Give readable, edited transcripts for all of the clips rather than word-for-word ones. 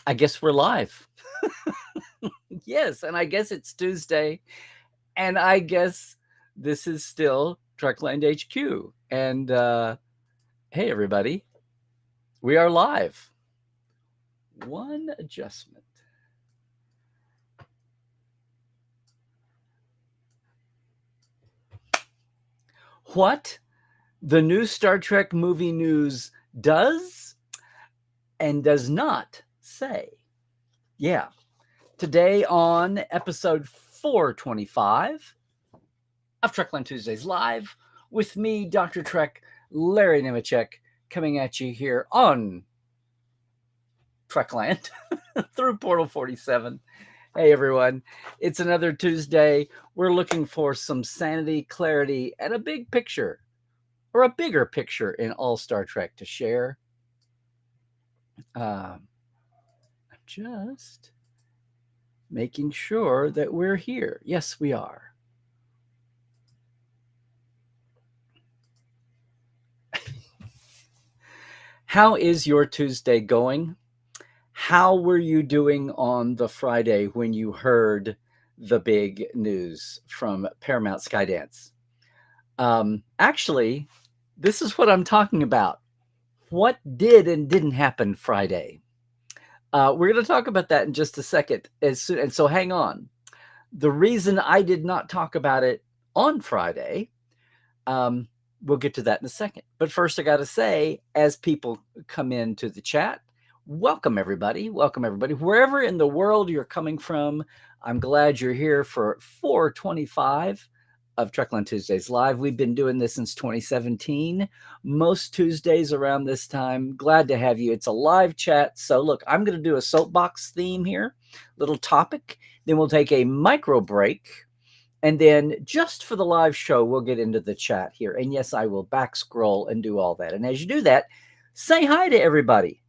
I guess we're live. Yes, and I guess it's Tuesday, and I guess this is still Trekland HQ. And hey, everybody, we are live. One adjustment. What the new Star Trek movie news does and does not say. Yeah. Today on episode 425 of Trekland Tuesdays Live with me, Dr. Trek, Larry Nemechek, coming at you here on Trekland through Portal 47. Hey, everyone. It's another Tuesday. We're looking for some sanity, clarity, and a big picture, or a bigger picture in all Star Trek to share. I'm just making sure that we're here. Yes, we are. How is your Tuesday going? How were you doing on the Friday when you heard the big news from Paramount Skydance? Actually, this is what I'm talking about. What did and didn't happen Friday? We're going to talk about that in just a second. And so hang on. The reason I did not talk about it on Friday, we'll get to that in a second. But first, I got to say, as people come into the chat, welcome everybody. Welcome everybody. Wherever in the world you're coming from, I'm glad you're here for 425 of Trekland Tuesdays Live. We've been doing this since 2017. Most Tuesdays around this time. Glad to have you. It's a live chat. So look, I'm going to do a soapbox theme here, little topic. Then we'll take a micro break. And then just for the live show, we'll get into the chat here. And yes, I will back scroll and do all that. And as you do that, say hi to everybody.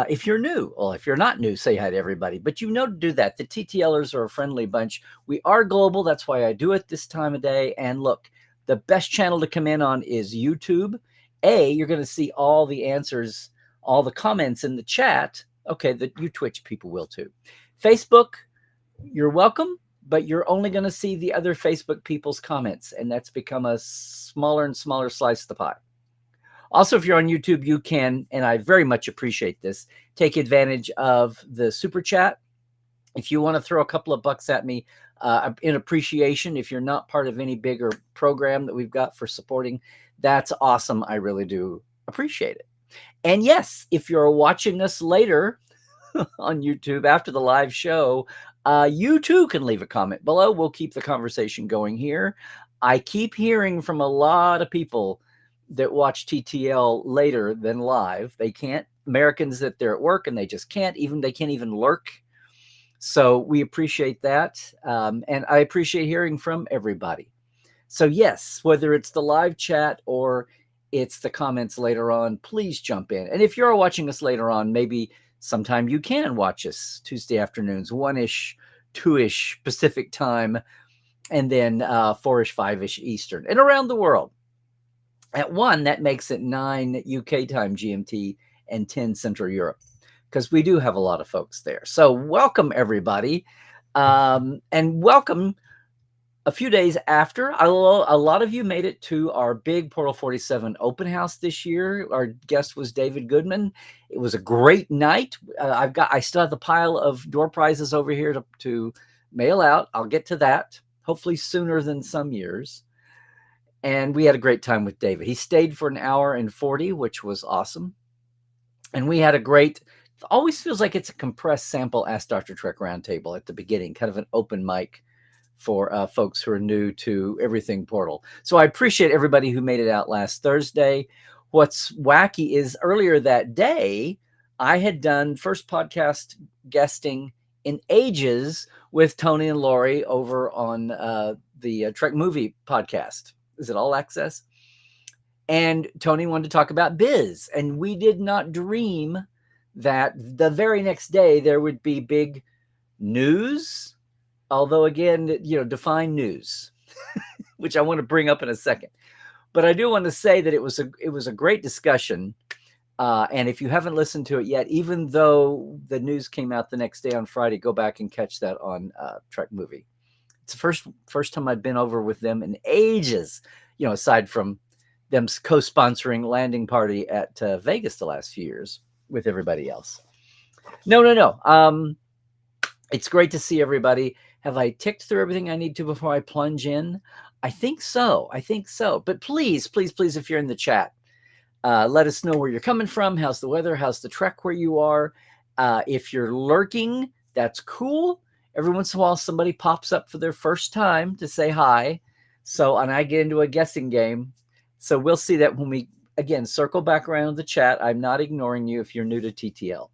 If you're new, well, if you're not new, say hi to everybody. But you know to do that. The TTLers are a friendly bunch. We are global. That's why I do it this time of day. And look, the best channel to come in on is YouTube. You're going to see all the answers, all the comments in the chat. Okay, you Twitch people will too. Facebook, you're welcome, but you're only going to see the other Facebook people's comments. And that's become a smaller and smaller slice of the pie. Also, if you're on YouTube, you can, and I very much appreciate this, take advantage of the super chat. If you want to throw a couple of bucks at me in appreciation, if you're not part of any bigger program that we've got for supporting, that's awesome. I really do appreciate it. And yes, if you're watching us later on YouTube after the live show, you too can leave a comment below. We'll keep the conversation going here. I keep hearing from a lot of people that watch TTL later than live. They can't. Americans that they're at work and they just can't even. They can't even lurk. So we appreciate that, and I appreciate hearing from everybody. So yes, whether it's the live chat or it's the comments later on, please jump in. And if you're watching us later on, maybe sometime you can watch us Tuesday afternoons, 1-ish, 2-ish Pacific time, and then 4-ish, 5-ish Eastern, and around the world. At 1, that makes it 9 UK time GMT and 10 Central Europe, because we do have a lot of folks there. So welcome, everybody. And welcome a few days after. A lot of you made it to our big Portal 47 open house this year. Our guest was David Goodman. It was a great night. I still have the pile of door prizes over here to mail out. I'll get to that, hopefully sooner than some years. And we had a great time with David. He stayed for 1 hour and 40, which was awesome. And we had a great, always feels like it's a compressed sample Ask Dr. Trek roundtable at the beginning, kind of an open mic for folks who are new to everything Portal. So I appreciate everybody who made it out last Thursday. What's wacky is earlier that day, I had done first podcast guesting in ages with Tony and Lori over on the Trek Movie podcast. Is it All Access? And Tony wanted to talk about biz. And we did not dream that the very next day there would be big news. Although, again, define news, which I want to bring up in a second. But I do want to say that it was a great discussion. And if you haven't listened to it yet, even though the news came out the next day on Friday, go back and catch that on Trek Movie. It's the first time I've been over with them in ages, aside from them co-sponsoring Landing Party at Vegas the last few years with everybody else. No. It's great to see everybody. Have I ticked through everything I need to before I plunge in? I think so. But please, if you're in the chat, let us know where you're coming from. How's the weather? How's the trek where you are? If you're lurking, that's cool. Every once in a while, somebody pops up for their first time to say hi. And I get into a guessing game. So we'll see that when we, again, circle back around the chat. I'm not ignoring you if you're new to TTL.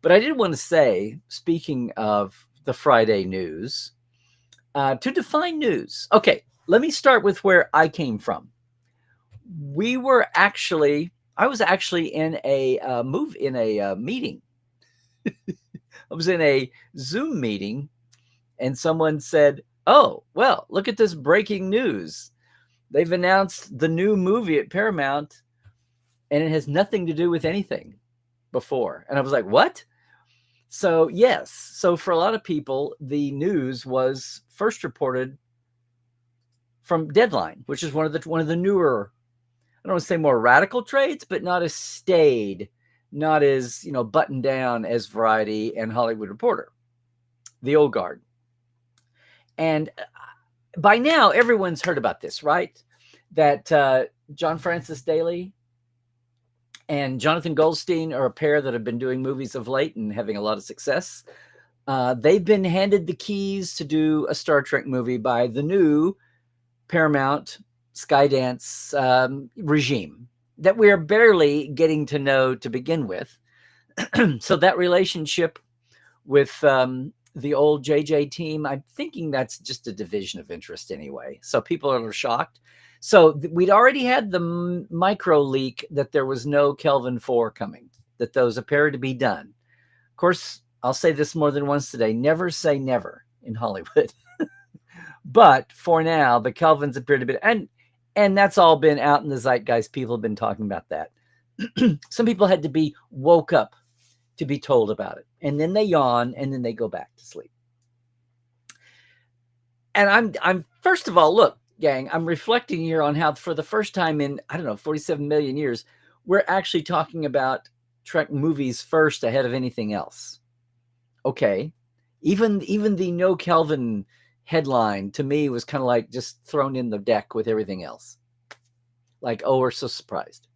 But I did want to say, speaking of the Friday news, to define news. Okay, let me start with where I came from. I was actually in a meeting. I was in a Zoom meeting, and someone said, "Oh, well, look at this breaking news. They've announced the new movie at Paramount, and it has nothing to do with anything before." And I was like, "What?" So, yes. So for a lot of people, the news was first reported from Deadline, which is one of the newer, I don't want to say more radical trades, but not as staid, not as, buttoned down as Variety and Hollywood Reporter, the old guard. And by now, everyone's heard about this, right? That John Francis Daley and Jonathan Goldstein are a pair that have been doing movies of late and having a lot of success. They've been handed the keys to do a Star Trek movie by the new Paramount Skydance regime that we're barely getting to know to begin with. So that relationship with the old JJ team, I'm thinking that's just a division of interest anyway. So people are shocked. So we'd already had the micro leak that there was no Kelvin 4 coming, that those appeared to be done. Of course, I'll say this more than once today, never say never in Hollywood. But for now, the Kelvins appear to be, and that's all been out in the zeitgeist. People have been talking about that. Some people had to be woke up to be told about it. And then they yawn and then they go back to sleep. And I'm first of all, look, gang, I'm reflecting here on how for the first time in, 47 million years, we're actually talking about Trek movies first ahead of anything else. Okay. Even the no Kelvin headline to me was kind of like just thrown in the deck with everything else. Like, oh, we're so surprised.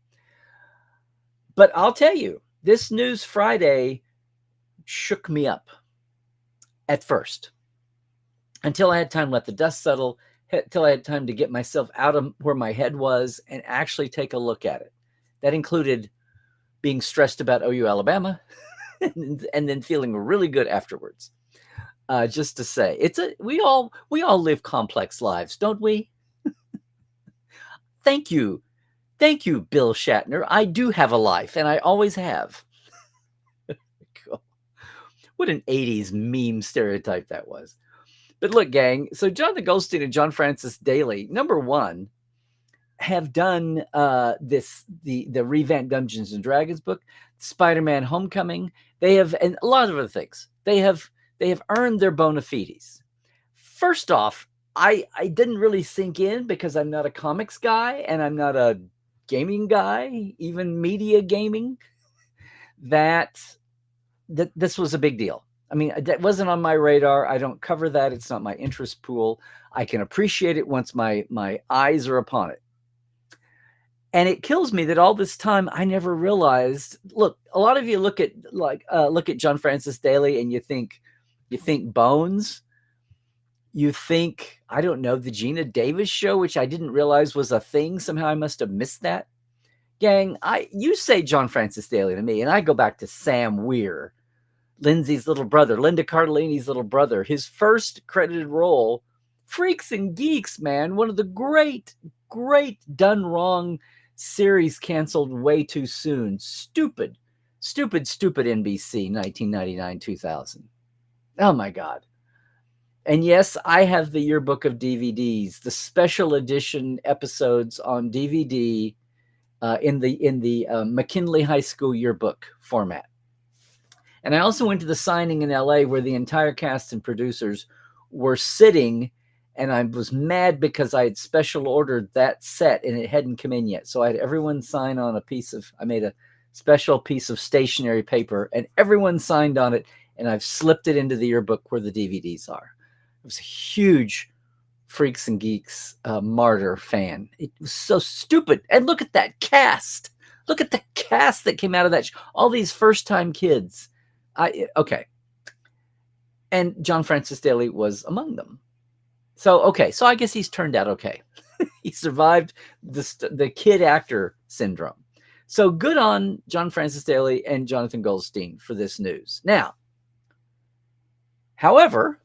But I'll tell you, this news Friday shook me up at first until I had time to let the dust settle, until I had time to get myself out of where my head was and actually take a look at it. That included being stressed about OU Alabama and then feeling really good afterwards. Just to say, we all live complex lives, don't we? Thank you, Bill Shatner. I do have a life, and I always have. What an 80s meme stereotype that was. But look, gang, so Jonathan Goldstein and John Francis Daley, number one, have done the revamped Dungeons and Dragons book, Spider-Man Homecoming. They have, and a lot of other things. They have earned their bona fides. First off, I didn't really sink in because I'm not a comics guy and I'm not a gaming guy, even media gaming, that this was a big deal. I mean, that wasn't on my radar. I don't cover that. It's not my interest pool. I can appreciate it once my eyes are upon it. And it kills me that all this time I never realized. Look, a lot of you look at John Francis Daley and you think Bones. You think, I don't know, the Gina Davis show, which I didn't realize was a thing. Somehow I must have missed that. Gang, you say John Francis Daley to me, and I go back to Sam Weir, Lindsay's little brother, Linda Cardellini's little brother. His first credited role, Freaks and Geeks, man. One of the great done wrong series canceled way too soon. Stupid NBC, 1999-2000. Oh, my God. And yes, I have the yearbook of DVDs, the special edition episodes on DVD in the McKinley High School yearbook format. And I also went to the signing in LA where the entire cast and producers were sitting, and I was mad because I had special ordered that set and it hadn't come in yet. So I had everyone sign on I made a special piece of stationery paper and everyone signed on it, and I've slipped it into the yearbook where the DVDs are. It was a huge Freaks and Geeks Martyr fan. It was so stupid. And look at that cast. Look at the cast that came out of that. All these first-time kids. Okay. And John Francis Daley was among them. So, okay. So I guess he's turned out okay. He survived the kid actor syndrome. So good on John Francis Daley and Jonathan Goldstein for this news. Now, however,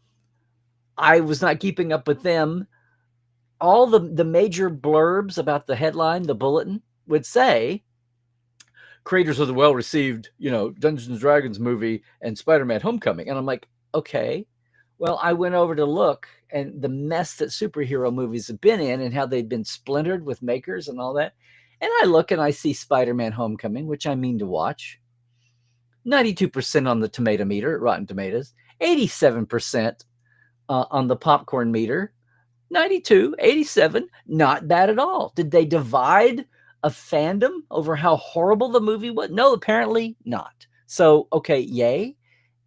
I was not keeping up with them. All the major blurbs about the headline, the bulletin, would say, creators of the well-received, Dungeons and Dragons movie and Spider-Man Homecoming. And I'm like, okay. Well, I went over to look and the mess that superhero movies have been in and how they've been splintered with makers and all that. And I look and I see Spider-Man Homecoming, which I mean to watch. 92% on the tomato meter at Rotten Tomatoes. 87% on the popcorn meter. 92, 87, not bad at all. Did they divide a fandom over how horrible the movie was? No, apparently not. So, okay, yay.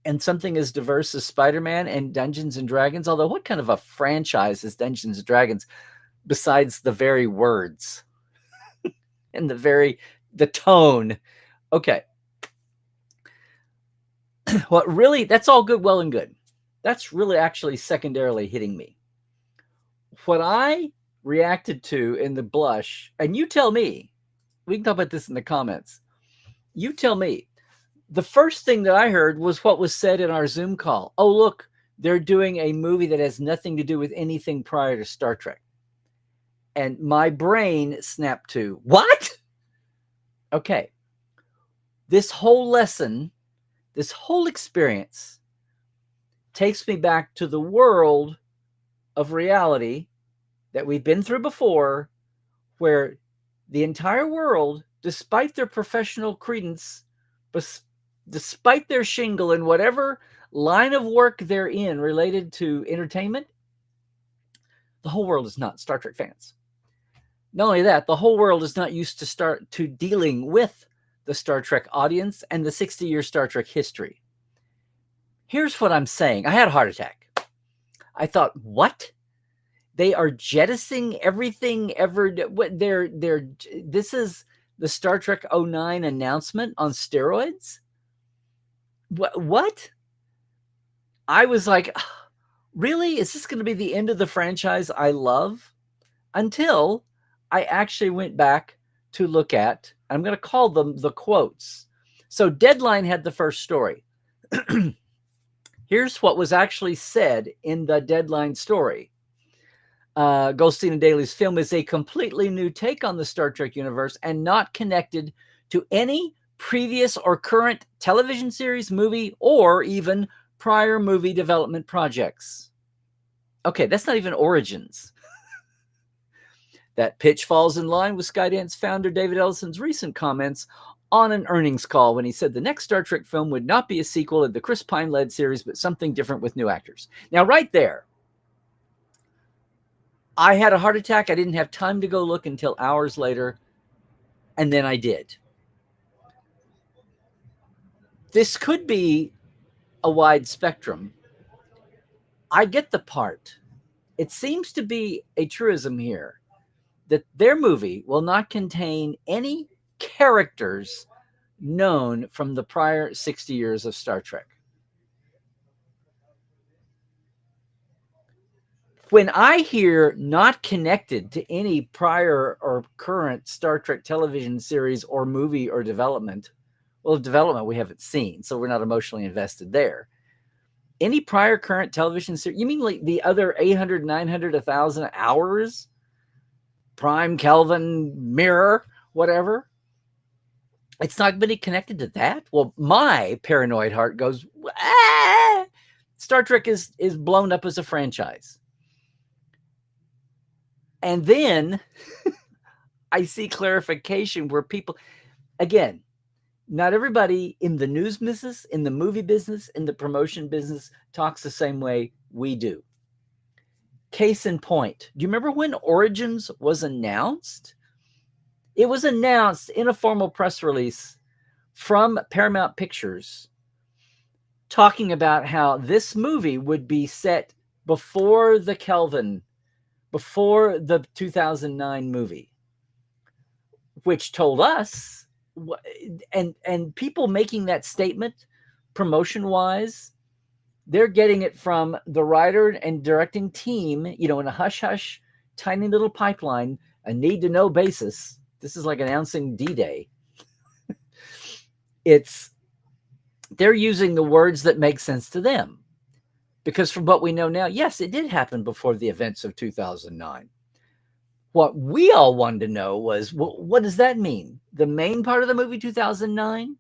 And something as diverse as Spider-Man and Dungeons and Dragons, although what kind of a franchise is Dungeons and Dragons besides the very words and the tone? Okay. What really, that's all good, well and good. That's really actually secondarily hitting me. What I reacted to in the blush, and you tell me, we can talk about this in the comments. You tell me. The first thing that I heard was what was said in our Zoom call. Oh, look, they're doing a movie that has nothing to do with anything prior to Star Trek. And my brain snapped to, what? Okay. This whole lesson, this whole experience takes me back to the world of reality that we've been through before, where the entire world, despite their professional credence, despite their shingle in whatever line of work they're in related to entertainment, the whole world is not Star Trek fans. Not only that, the whole world is not used to dealing with the Star Trek audience and the 60-year Star Trek history. Here's what I'm saying. I had a heart attack. I thought, what? They are jettisoning everything ever. This is the Star Trek 09 announcement on steroids? What? I was like, really? Is this going to be the end of the franchise I love? Until I actually went back to look at, I'm going to call them the quotes. So Deadline had the first story. Here's what was actually said in the Deadline story. Goldstein and Daley's film is a completely new take on the Star Trek universe and not connected to any previous or current television series, movie, or even prior movie development projects. Okay, that's not even origins. That pitch falls in line with Skydance founder David Ellison's recent comments on an earnings call when he said the next Star Trek film would not be a sequel to the Chris Pine-led series, but something different with new actors. Now, right there, I had a heart attack. I didn't have time to go look until hours later, and then I did. This could be a wide spectrum. I get the part. It seems to be a truism here that their movie will not contain any characters known from the prior 60 years of Star Trek. When I hear not connected to any prior or current Star Trek television series or movie or development, well, development we haven't seen, so we're not emotionally invested there. Any prior current television series, you mean like the other 800, 900, 1,000 hours? Prime, Kelvin, Mirror, whatever. It's not been connected to that? Well, my paranoid heart goes, ah! Star Trek is blown up as a franchise. And then I see clarification where people, again, not everybody in the news business, in the movie business, in the promotion business talks the same way we do. Case in point, do you remember when Origins was announced? It was announced in a formal press release from Paramount Pictures talking about how this movie would be set before the Kelvin, before the 2009 movie, which told us, and people making that statement promotion wise, they're getting it from the writer and directing team, in a hush hush, tiny little pipeline, a need to know basis. This is like announcing D-Day. They're using the words that make sense to them. Because from what we know now, yes, it did happen before the events of 2009. What we all wanted to know was, what does that mean? The main part of the movie 2009,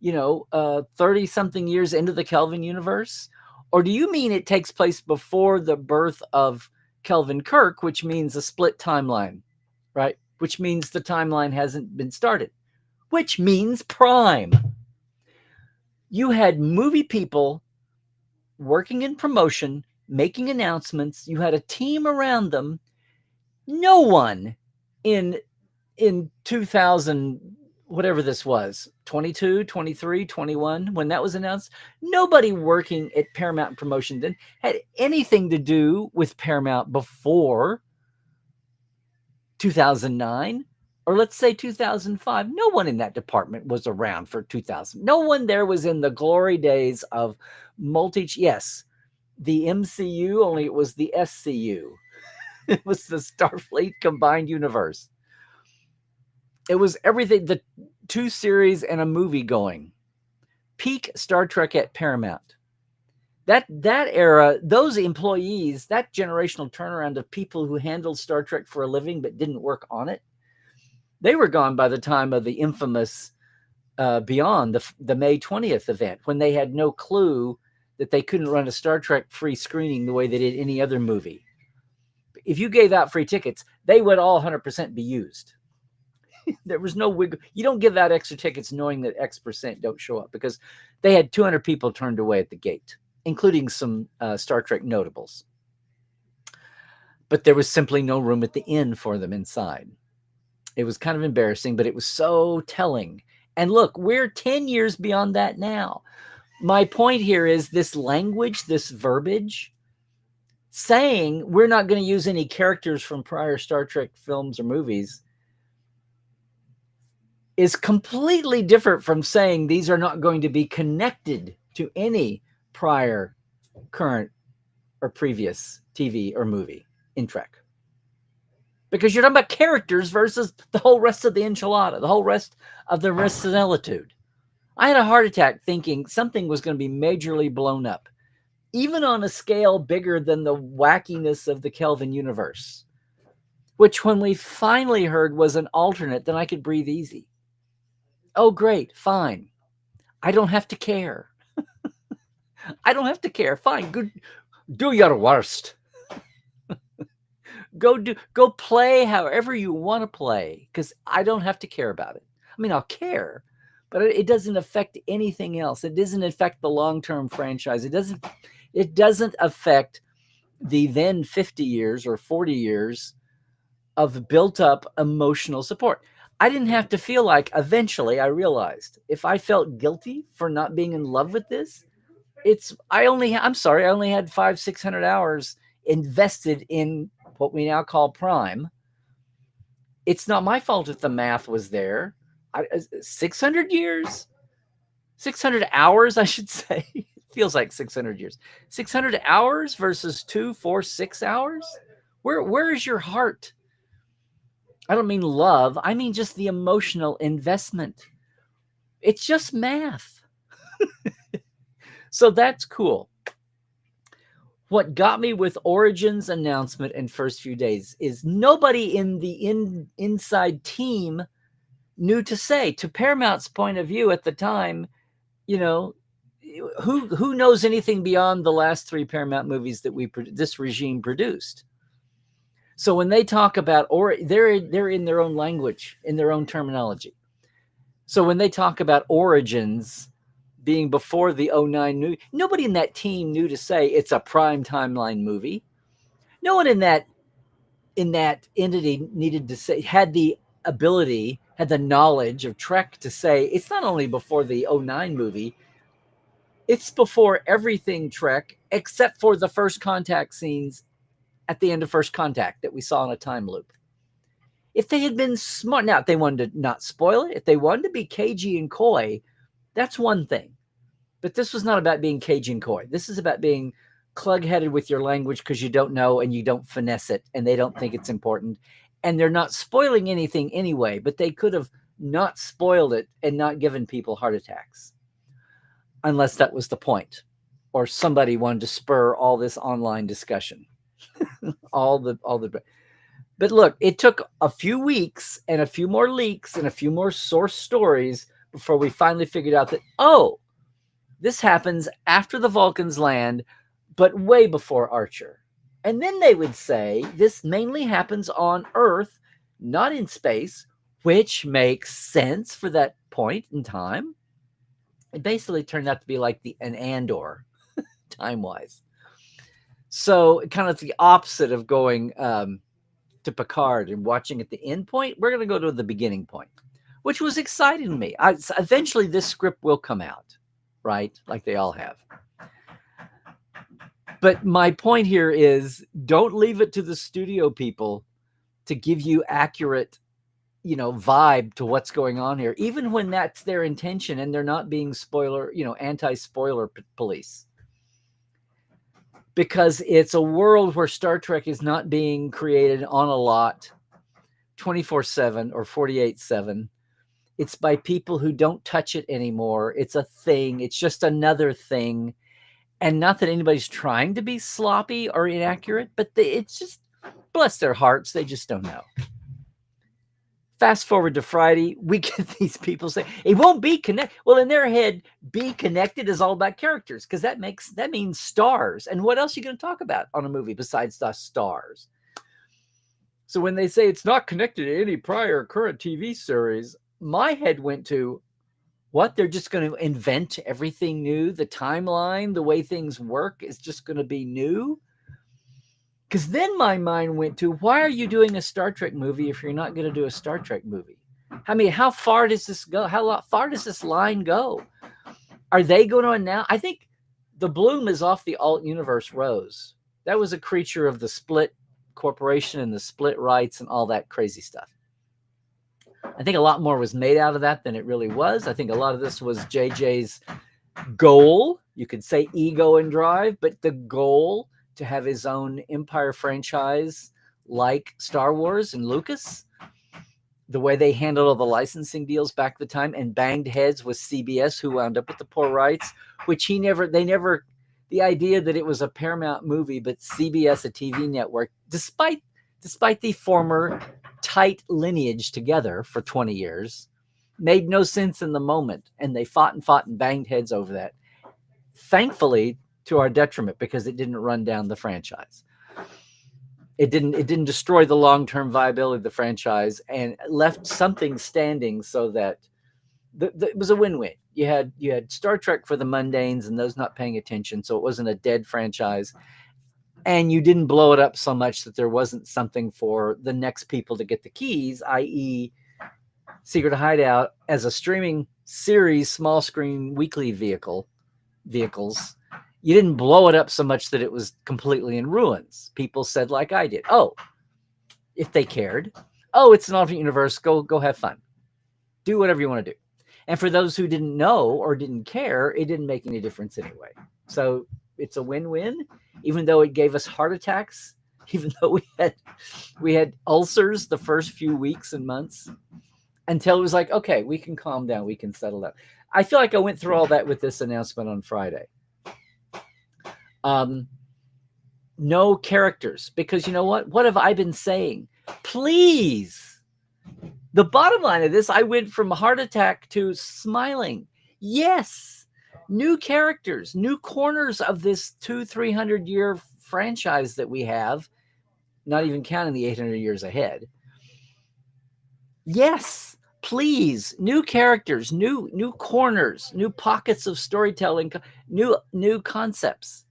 30 something years into the Kelvin universe? Or do you mean it takes place before the birth of Kelvin Kirk, which means a split timeline, right? Which means the timeline hasn't been started, which means Prime. You had movie people working in promotion, making announcements. You had a team around them. No one in 2000, whatever this was, 22, 23, 21, when that was announced, nobody working at Paramount Promotion then had anything to do with Paramount before 2009, or let's say 2005. No one in that department was around for 2000. No one there was in the glory days of yes, the MCU, only it was the SCU. It was the Starfleet Combined Universe. It was everything, the 2 series and a movie going. Peak Star Trek at Paramount. That era, those employees, that generational turnaround of people who handled Star Trek for a living but didn't work on it, they were gone by the time of the infamous Beyond, the May 20th event, when they had no clue that they couldn't run a Star Trek free screening the way they did any other movie. If you gave out free tickets, they would all 100% be used. There was no wiggle. You don't give out extra tickets knowing that X percent don't show up, because they had 200 people turned away at the gate, including some Star Trek notables. But there was simply no room at the inn for them inside. It was kind of embarrassing, but it was so telling. And look, we're 10 years beyond that now. My point here is this language, this verbiage, saying we're not going to use any characters from prior Star Trek films or movies, is completely different from saying these are not going to be connected to any prior, current, or previous TV or movie in Trek. Because you're talking about characters versus the whole rest of the enchilada, the whole rest of the verisimilitude. I had a heart attack thinking something was going to be majorly blown up, even on a scale bigger than the wackiness of the Kelvin universe, which when we finally heard was an alternate, then I could breathe easy. Oh, great, fine. I don't have to care. I don't have to care. Fine, good. Do your worst. Go play however you want to play, because I don't have to care about it. I mean, I'll care, but it doesn't affect anything else. It doesn't affect the long-term franchise. It doesn't affect the then 50 years or 40 years of built-up emotional support. I didn't have to feel like, eventually I realized, if I felt guilty for not being in love with this, I only had 500-600 hours invested in what we now call Prime. It's not my fault if the math was there. 600 years, 600 hours, I should say. It feels like 600 years. 600 hours versus 2, 4, 6 hours. Where is your heart? I don't mean love. I mean just the emotional investment. It's just math. So that's cool. What got me with Origins announcement and first few days is nobody in the inside team knew to say, to Paramount's point of view at the time, who knows anything beyond the last 3 Paramount movies that this regime produced? So when they talk about, or they're in their own language, in their own terminology. So when they talk about Origins being before the '09 new, nobody in that team knew to say it's a prime timeline movie. No one in that entity needed to say, had the ability, had the knowledge of Trek to say it's not only before the '09 movie, it's before everything Trek except for the first contact scenes at the end of First Contact that we saw in a time loop. If they had been smart, now if they wanted to not spoil it, if they wanted to be cagey and coy, that's one thing. But this was not about being cagey and coy. This is about being clug-headed with your language because you don't know and you don't finesse it and they don't think it's important. And they're not spoiling anything anyway, but they could have not spoiled it and not given people heart attacks. Unless that was the point. Or somebody wanted to spur all this online discussion. But look, it took a few weeks and a few more leaks and a few more source stories before we finally figured out that, oh, this happens after the Vulcans land, but way before Archer. And then they would say this mainly happens on Earth, not in space, which makes sense for that point in time. It basically turned out to be like an Andor, time-wise. So kind of the opposite of going to Picard and watching at the end point. We're going to go to the beginning point, which was exciting to me. Eventually, this script will come out, right? Like they all have. But my point here is, don't leave it to the studio people to give you accurate, vibe to what's going on here, even when that's their intention and they're not being anti-spoiler police. Because it's a world where Star Trek is not being created on a lot 24/7 or 48/7. It's by people who don't touch it anymore. It's a thing. It's just another thing. And not that anybody's trying to be sloppy or inaccurate, but it's just, bless their hearts, they just don't know. Fast forward to Friday, we get these people say, it won't be connected. Well, in their head, be connected is all about characters, because that means stars. And what else are you going to talk about on a movie besides the stars? So when they say it's not connected to any prior or current TV series, my head went to, what? They're just going to invent everything new? The timeline, the way things work is just going to be new? Because then my mind went to, why are you doing a Star Trek movie if you're not going to do a Star Trek movie? I mean, how far does this go? How far does this line go? Are they going to announce? I think the bloom is off the alt universe rose. That was a creature of the Split Corporation and the Split rights and all that crazy stuff. I think a lot more was made out of that than it really was. I think a lot of this was JJ's goal. You could say ego and drive, but the goal to have his own Empire franchise like Star Wars and Lucas, the way they handled all the licensing deals back at the time and banged heads with CBS, who wound up with the poor rights, which the idea that it was a Paramount movie, but CBS, a TV network, despite the former tight lineage together for 20 years, made no sense in the moment. And they fought and banged heads over that. Thankfully, to our detriment, because it didn't run down the franchise. It didn't destroy the long-term viability of the franchise, and left something standing so that it was a win-win. You had Star Trek for the mundanes and those not paying attention, so it wasn't a dead franchise. And you didn't blow it up so much that there wasn't something for the next people to get the keys, i.e. Secret Hideout as a streaming series, small screen weekly vehicles. You didn't blow it up so much that it was completely in ruins. People said, like I did, oh, if they cared, oh, it's an alternate universe, go have fun. Do whatever you want to do. And for those who didn't know or didn't care, it didn't make any difference anyway. So it's a win-win, even though it gave us heart attacks, even though we had ulcers the first few weeks and months, until it was like, okay, we can calm down, we can settle down. I feel like I went through all that with this announcement on Friday. No characters, because you know what have I been saying? Please. The bottom line of this, I went from heart attack to smiling. Yes, new characters, new corners of this 200-300 year franchise that we have. not even counting the 800 years ahead. Yes, please, new characters, new corners, new pockets of storytelling, new concepts.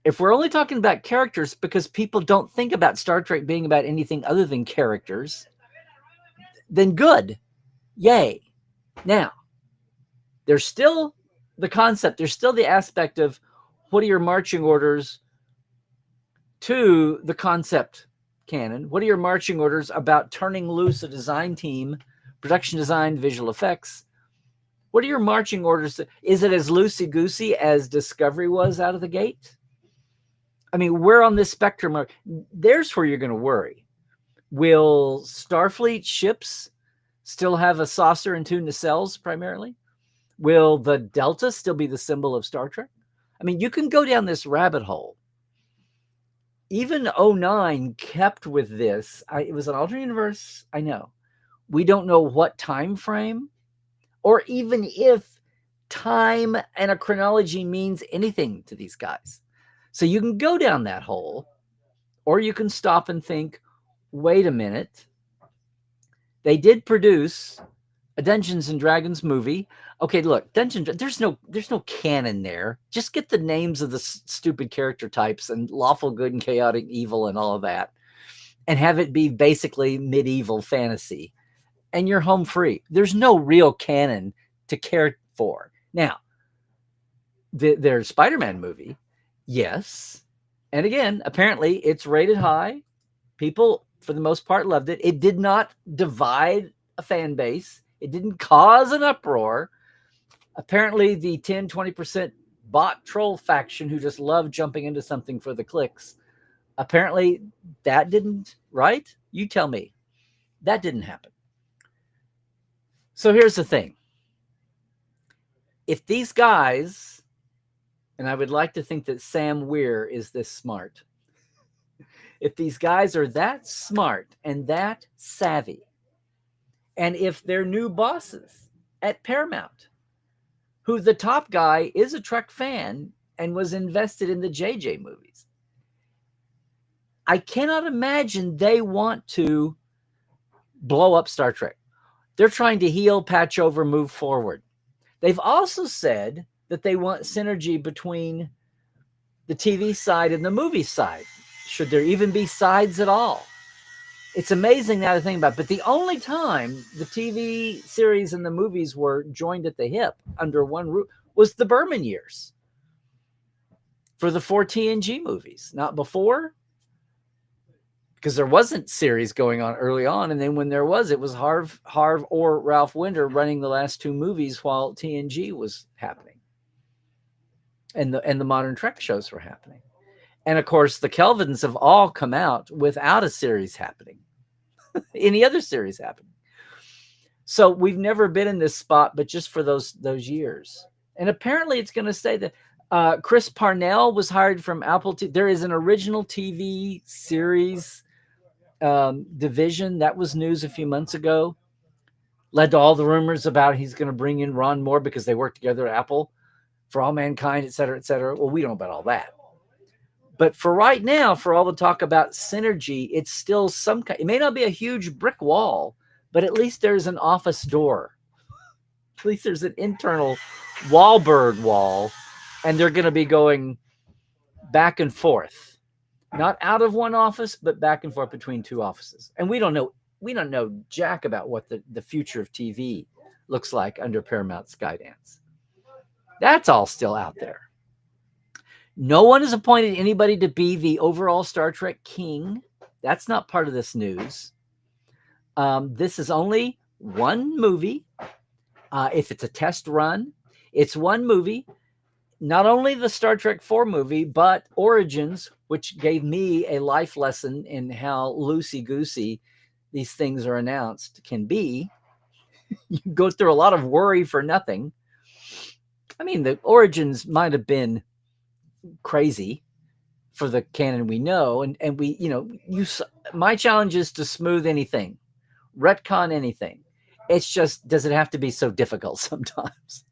If we're only talking about characters because people don't think about Star Trek being about anything other than characters, then good. Yay. Now, there's still the concept, there's still the aspect of what are your marching orders to the concept canon? What are your marching orders about turning loose a design team, production design, visual effects? What are your marching orders? Is it as loosey-goosey as Discovery was out of the gate? I mean, we're on this spectrum. There's where you're going to worry. Will Starfleet ships still have a saucer and two nacelles primarily? Will the Delta still be the symbol of Star Trek? I mean, you can go down this rabbit hole. Even 09 kept with this. It was an alternate universe, I know. We don't know what time frame, or even if time and a chronology means anything to these guys. So you can go down that hole, or you can stop and think, wait a minute. They did produce a Dungeons and Dragons movie. Okay, look, there's no canon there. Just get the names of the stupid character types and lawful good and chaotic evil and all of that, and have it be basically medieval fantasy, and you're home free. There's no real canon to care for. Now, their Spider-Man movie, yes, and again, apparently it's rated high. People, for the most part, loved it. It did not divide a fan base. It didn't cause an uproar. Apparently, the 10-20% bot troll faction who just love jumping into something for the clicks, apparently that didn't, right? You tell me. That didn't happen. So here's the thing. If these guys, and I would like to think that Sam Weir is this smart, if these guys are that smart and that savvy, and if they're new bosses at Paramount, who the top guy is a Trek fan and was invested in the JJ movies, I cannot imagine they want to blow up Star Trek. They're trying to heal, patch over, move forward. They've also said that they want synergy between the TV side and the movie side. Should there even be sides at all? It's amazing now to think about it. But the only time the TV series and the movies were joined at the hip under one roof was the Berman years for the 4 TNG movies. Not before, because there wasn't series going on early on. And then when there was, it was Harv or Ralph Winter running the last 2 movies while TNG was happening. And the modern Trek shows were happening. And of course, the Kelvins have all come out without a series happening. Any other series happening. So we've never been in this spot, but just for those years. And apparently it's going to say that Chris Parnell was hired from Apple TV. There is an original TV series division. That was news a few months ago. Led to all the rumors about he's going to bring in Ron Moore because they work together at Apple for All Mankind, et cetera, et cetera. Well, we don't know about all that. But for right now, for all the talk about synergy, it's still some kind. It may not be a huge brick wall, but at least there's an office door. At least there's an internal Wahlberg wall, and they're going to be going back and forth, not out of one office, but back and forth between 2 offices. And we don't know jack about what the future of TV looks like under Paramount Skydance. That's all still out there. No one has appointed anybody to be the overall Star Trek king. That's not part of this news. This is only one movie. If it's a test run, it's one movie. Not only the Star Trek 4 movie, but Origins, which gave me a life lesson in how loosey-goosey these things are announced can be. You go through a lot of worry for nothing. I mean, the Origins might have been crazy for the canon we know, and we, my challenge is to smooth anything, retcon anything. It's just, does it have to be so difficult sometimes?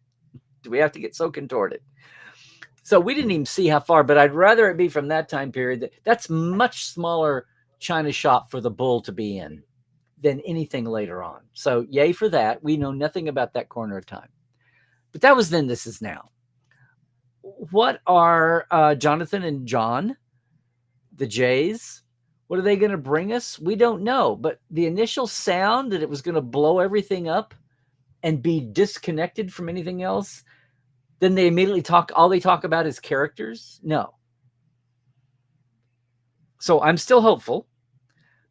Do we have to get so contorted? So we didn't even see how far, but I'd rather it be from that time period. That's much smaller China shop for the bull to be in than anything later on. So yay for that. We know nothing about that corner of time. But that was then, this is now. What are Jonathan and John, the Jays? What are they going to bring us? We don't know. But the initial sound that it was going to blow everything up and be disconnected from anything else, then they immediately all they talk about is characters? No. So I'm still hopeful,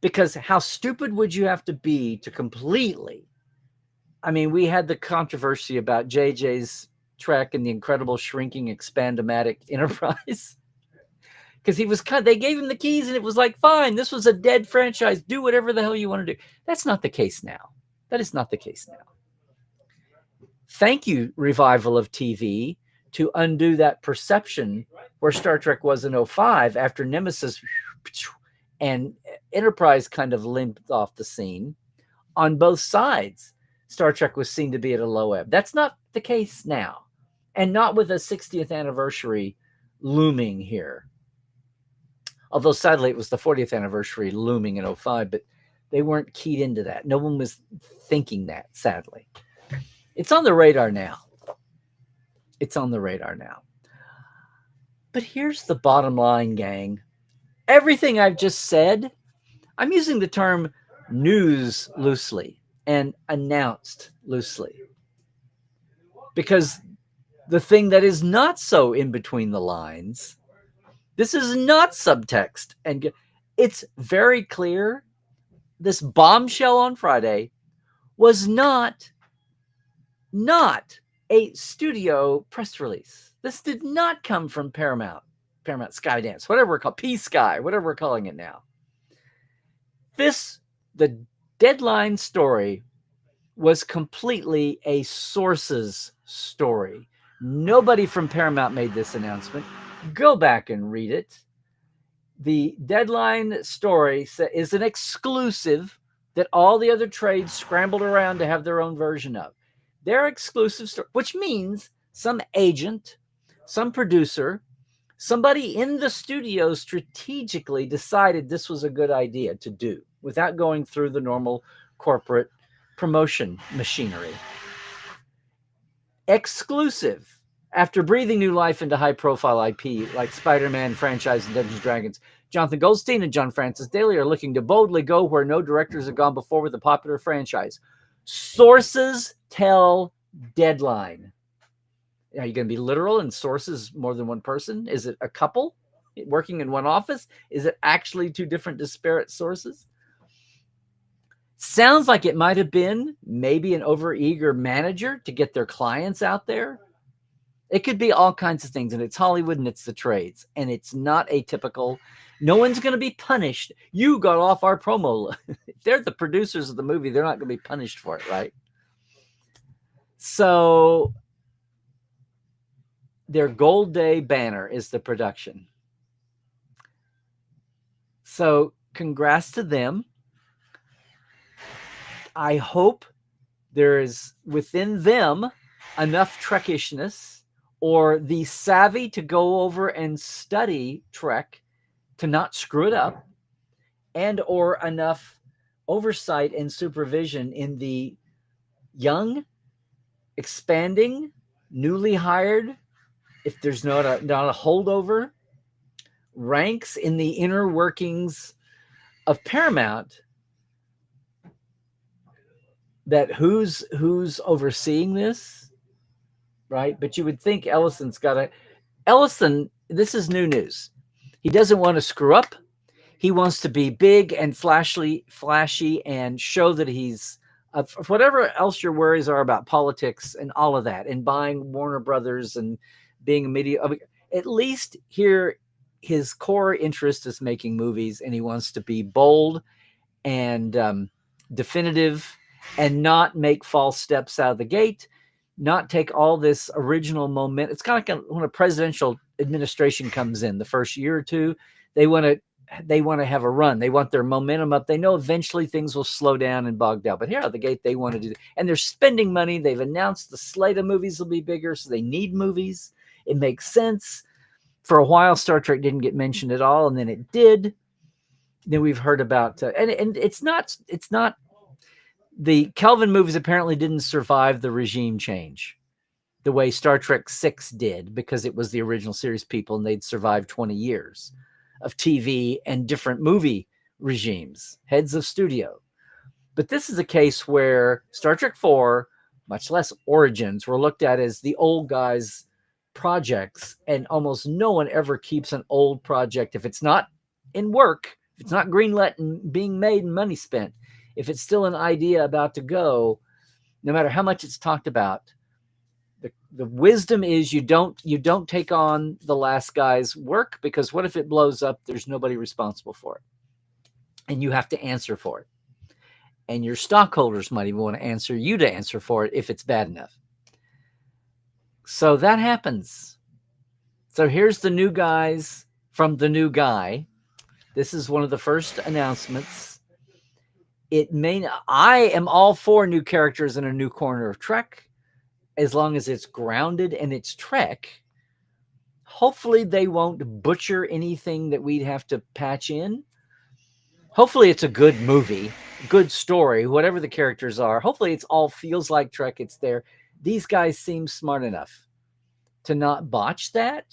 because how stupid would you have to be to completely, I mean, we had the controversy about JJ's Trek and the incredible shrinking expandomatic Enterprise. Because they gave him the keys and it was like, fine, this was a dead franchise. Do whatever the hell you want to do. That's not the case now. That is not the case now. Thank you, revival of TV, to undo that perception where Star Trek was in 05 after Nemesis and Enterprise kind of limped off the scene. On both sides, Star Trek was seen to be at a low ebb. That's not the case now. And not with a 60th anniversary looming here. Although sadly it was the 40th anniversary looming in 05, but they weren't keyed into that. No one was thinking that, sadly. It's on the radar now. It's on the radar now. But here's the bottom line, gang. Everything I've just said, I'm using the term news loosely and announced loosely. Because the thing that is not so in between the lines, this is not subtext. And it's very clear this bombshell on Friday was not a studio press release. This did not come from Paramount Skydance, whatever we're calling, P-Sky, whatever we're calling it now. The deadline story was completely a source's story. Nobody from Paramount made this announcement. Go back and read it. The deadline story is an exclusive that all the other trades scrambled around to have their own version of. Their exclusive story, which means some agent, some producer, somebody in the studio strategically decided this was a good idea to do without going through the normal corporate promotion machinery. Exclusive. After breathing new life into high-profile IP like Spider-Man franchise and Dungeons & Dragons, Jonathan Goldstein and John Francis Daley are looking to boldly go where no directors have gone before with a popular franchise. Sources tell Deadline. Are you going to be literal and sources more than one person? Is it a couple working in one office? Is it actually two different disparate sources? Sounds like it might have been maybe an overeager manager to get their clients out there. It could be all kinds of things, and it's Hollywood and it's the trades, and it's not atypical. No one's going to be punished. You got off our promo. If they're the producers of the movie, they're not going to be punished for it, right? So their Gold Day banner is the production. So congrats to them. I hope there is within them enough Trekishness or the savvy to go over and study Trek to not screw it up, and or enough oversight and supervision in the young, expanding, newly hired, if there's not a holdover, ranks in the inner workings of Paramount, that who's overseeing this, right? But you would think Ellison's Ellison, this is new news. He doesn't want to screw up. He wants to be big and flashy and show that he's, whatever else your worries are about politics and all of that, and buying Warner Brothers and being a media, at least here his core interest is making movies, and he wants to be bold and definitive and not make false steps out of the gate, not take all this original moment. It's kind of like when a presidential administration comes in the first year or two, they want to have a run. They want their momentum up. They know eventually things will slow down and bog down, but here out of the gate, they want to do, and they're spending money. They've announced the slate of movies will be bigger, so they need movies. It makes sense. For a while, Star Trek didn't get mentioned at all, and then it did. Then we've heard about, and it's not the Kelvin movies apparently didn't survive the regime change the way Star Trek 6 did, because it was the original series people and they'd survived 20 years of TV and different movie regimes, heads of studio. But this is a case where Star Trek 4, much less Origins, were looked at as the old guys' projects, and almost no one ever keeps an old project if it's not in work, if it's not greenlit and being made and money spent, if it's still an idea about to go, no matter how much it's talked about. The wisdom is you don't take on the last guy's work, because what if it blows up? There's nobody responsible for it, and you have to answer for it, and your stockholders might even want to answer for it if it's bad enough. So that happens. So here's the new guys from the new guy. This is one of the first announcements. I am all for new characters in a new corner of Trek, as long as it's grounded and it's Trek. Hopefully they won't butcher anything that we'd have to patch in. Hopefully it's a good movie, good story, whatever the characters are. Hopefully it's all feels like Trek. It's there. These guys seem smart enough to not botch that.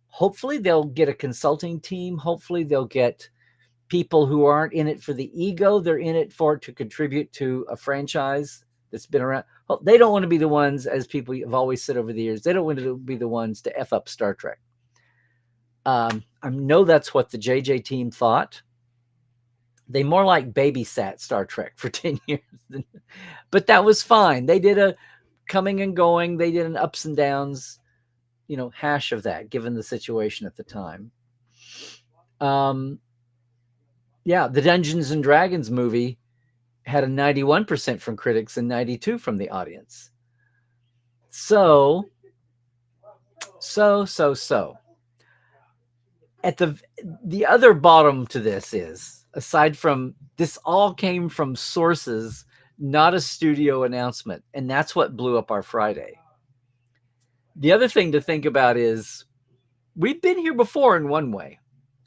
Hopefully they'll get a consulting team. Hopefully they'll get people who aren't in it for the ego. They're in it to contribute to a franchise that's been around. They don't want to be the ones, as people have always said over the years, they don't want to be the ones to F up Star Trek. I know that's what the JJ team thought. They more like babysat Star Trek for 10 years. But that was fine. They did a coming and going. They did an ups and downs, hash of that, given the situation at the time. The Dungeons and Dragons movie had a 91% from critics and 92% from the audience. So. At the other bottom to this is, aside from this, all came from sources, not a studio announcement, and that's what blew up our Friday. The other thing to think about is we've been here before in one way,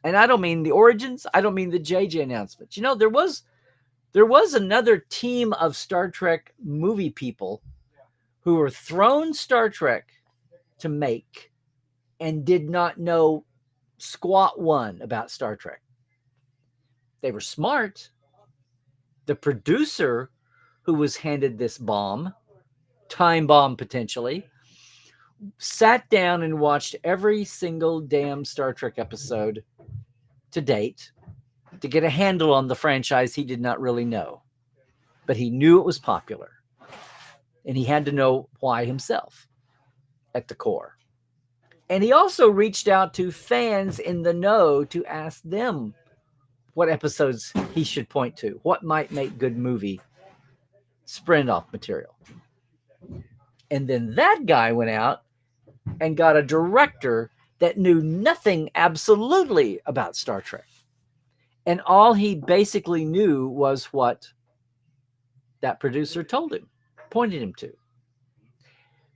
and I don't mean the Origins, I don't mean the JJ announcements. There was another team of Star Trek movie people who were thrown Star Trek to make and did not know squat one about Star Trek. They were smart. The producer who was handed this bomb, time bomb potentially, sat down and watched every single damn Star Trek episode to date to get a handle on the franchise he did not really know. But he knew it was popular. And he had to know why himself at the core. And he also reached out to fans in the know to ask them what episodes he should point to, what might make good movie sprint-off material. And then that guy went out and got a director that knew nothing absolutely about Star Trek. And all he basically knew was what that producer told him, pointed him to.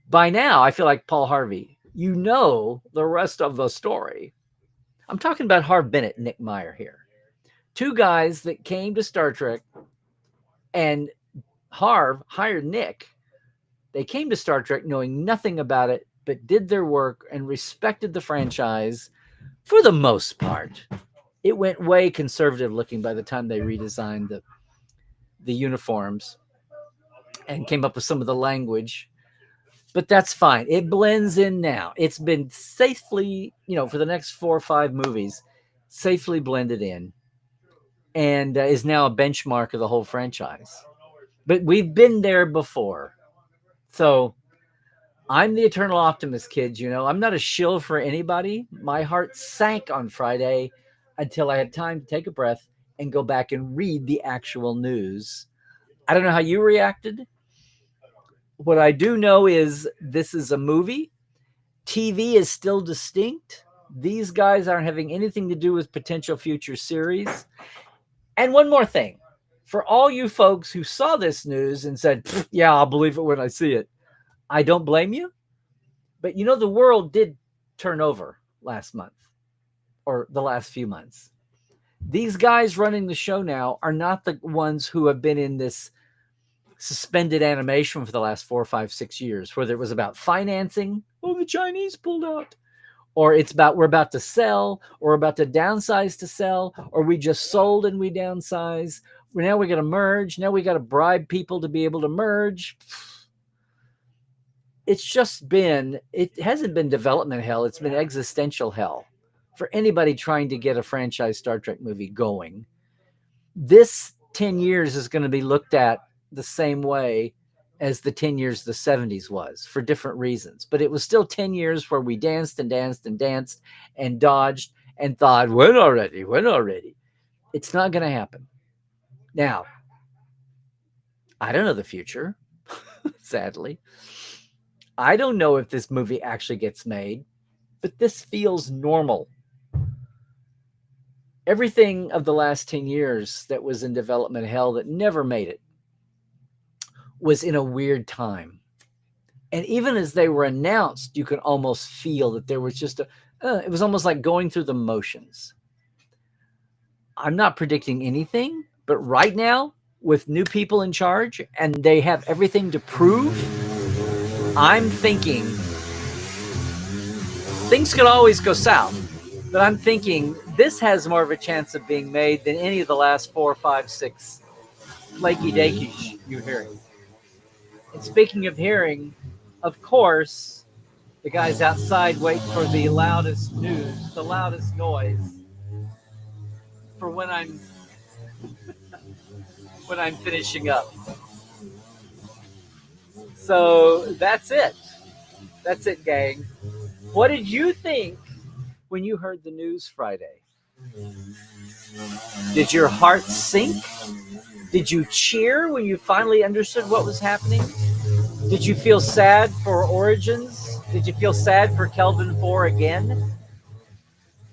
By now, I feel like Paul Harvey, the rest of the story. I'm talking about Harv Bennett and Nick Meyer here. Two guys that came to Star Trek, and Harv hired Nick. They came to Star Trek knowing nothing about it, but did their work and respected the franchise for the most part. It went way conservative looking by the time they redesigned the uniforms and came up with some of the language. But that's fine. It blends in now. It's been safely, for the next 4 or 5 movies, safely blended in, and is now a benchmark of the whole franchise. But we've been there before. So I'm the eternal optimist, kids. I'm not a shill for anybody. My heart sank on Friday until I had time to take a breath and go back and read the actual news. I don't know how you reacted. What I do know is this is a movie. TV is still distinct. These guys aren't having anything to do with potential future series. And one more thing. For all you folks who saw this news and said, yeah, I'll believe it when I see it, I don't blame you. But the world did turnover last month or the last few months. These guys running the show now are not the ones who have been in this suspended animation for the last 4, 5, 6 years, whether it was about financing, oh, the Chinese pulled out, or it's about we're about to sell, or about to downsize to sell, or we just sold and we downsize. Now we're going to merge. Now we got to bribe people to be able to merge. It's just been, it hasn't been development hell. It's been existential hell for anybody trying to get a franchise Star Trek movie going. This 10 years is going to be looked at the same way as the 10 years the 70s was, for different reasons. But it was still 10 years where we danced and danced and danced and dodged and thought, when already? It's not going to happen. Now, I don't know the future, sadly. I don't know if this movie actually gets made, but this feels normal. Everything of the last 10 years that was in development hell that never made it was in a weird time. And even as they were announced, you could almost feel that there was just it was almost like going through the motions. I'm not predicting anything, but right now, with new people in charge and they have everything to prove, I'm thinking things could always go south, but I'm thinking this has more of a chance of being made than any of the last 4, 5, 6 flaky dakies you're hearing. And speaking of hearing, of course, the guys outside wait for the loudest news, the loudest noise for when I'm finishing up. So that's it. That's it, gang. What did you think when you heard the news Friday? Did your heart sink? Did you cheer when you finally understood what was happening? Did you feel sad for Origins? Did you feel sad for Kelvin 4 again?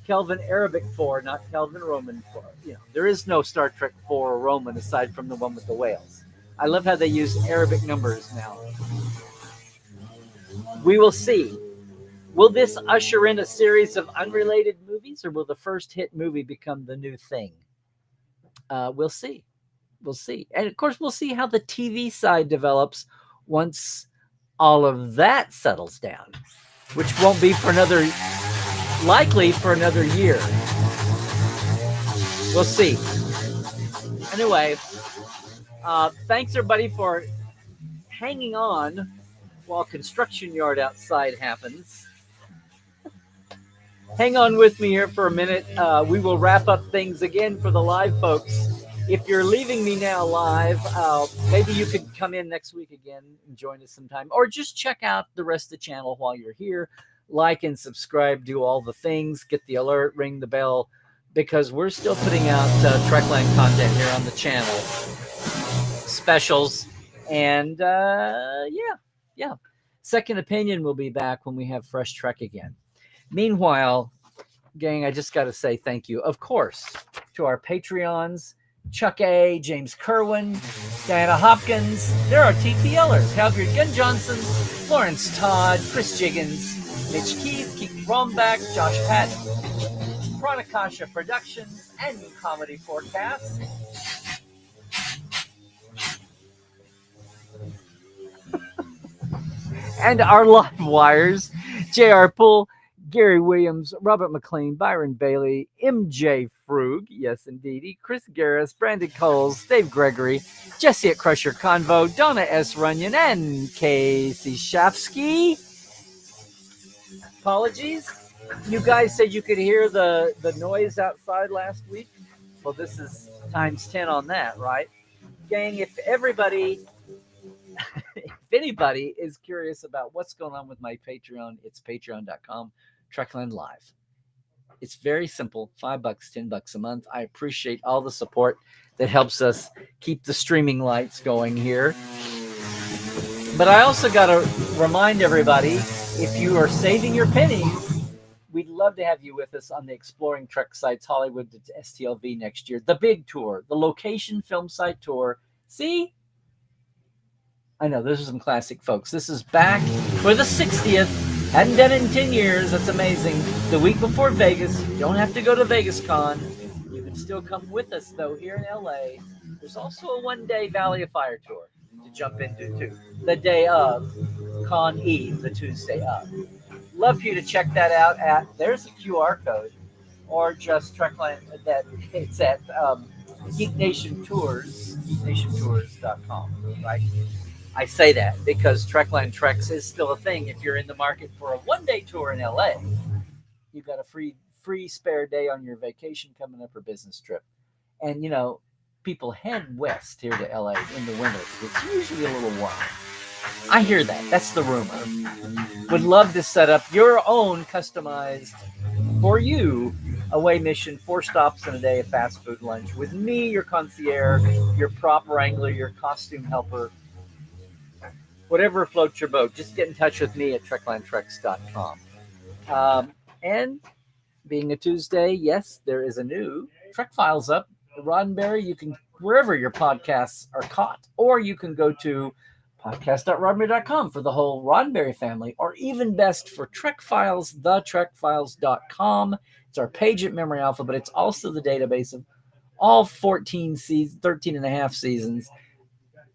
Kelvin Arabic 4, not Kelvin Roman 4. You know, there is no Star Trek 4 Roman aside from the one with the whales. I love how they use Arabic numbers now. We will see. Will this usher in a series of unrelated movies, or will the first hit movie become the new thing? We'll see. We'll see. And of course, we'll see how the TV side develops once all of that settles down, which won't be likely for another year. We'll see. Anyway, thanks everybody for hanging on while construction yard outside happens. Hang on with me here for a minute. We will wrap up things again for the live folks. If you're leaving me now live, maybe you could come in next week again and join us sometime, or just check out the rest of the channel while you're here. Like and subscribe, do all the things, get the alert, ring the bell, because we're still putting out Trekland content here on the channel, specials, and yeah. Second Opinion will be back when we have Fresh Trek again. Meanwhile, gang, I just got to say thank you, of course, to our Patreons, Chuck A., James Kerwin, Diana Hopkins. There are TTLers, Halford Gunn Johnson, Lawrence Todd, Chris Jiggins, Mitch Keith, Keith Rombach, Josh Patton, Chronicasha Productions, and Comedy Forecast. And our live wires, J.R. Poole, Gary Williams, Robert McLean, Byron Bailey, MJ Frug, yes indeedy, Chris Garris, Brandon Coles, Dave Gregory, Jesse at Crusher Convo, Donna S. Runyon, and Casey Shafsky. Apologies. You guys said you could hear the noise outside last week. Well, this is times 10 on that, right? Gang, if anybody is curious about what's going on with my Patreon, it's patreon.com, Trekland Live. It's very simple, $5, $10 a month. I appreciate all the support that helps us keep the streaming lights going here. But I also got to remind everybody, if you are saving your pennies, we'd love to have you with us on the Exploring Trek Sites Hollywood to STLV next year. The big tour, the location film site tour. See? I know, those are some classic folks. This is back for the 60th. Hadn't done it in 10 years. That's amazing. The week before Vegas, you don't have to go to Vegas Con. You can still come with us, though, here in LA. There's also a 1-day Valley of Fire tour to jump into, too. The day of Con Eve, the Tuesday of. Love for you to check that out at, there's a QR code, or just Trekland, that it's at Geek Nation Tours, geeknationtours.com, right? I say that because Trekland Treks is still a thing. If you're in the market for a 1-day tour in LA, you got a free spare day on your vacation coming up or business trip. And people head west here to LA in the winter because it's usually a little warm. I hear that. That's the rumor. Would love to set up your own customized for you away mission, 4 stops in a day of fast food lunch with me, your concierge, your prop wrangler, your costume helper, whatever floats your boat. Just get in touch with me at treklandtreks.com. And being a Tuesday, yes, there is a new Trek Files up. Roddenberry, you can, wherever your podcasts are caught, or you can go to podcast.roddenberry.com for the whole Roddenberry family, or even best for Trek Files, thetrekfiles.com. It's our page at Memory Alpha, but it's also the database of all 13 and a half seasons.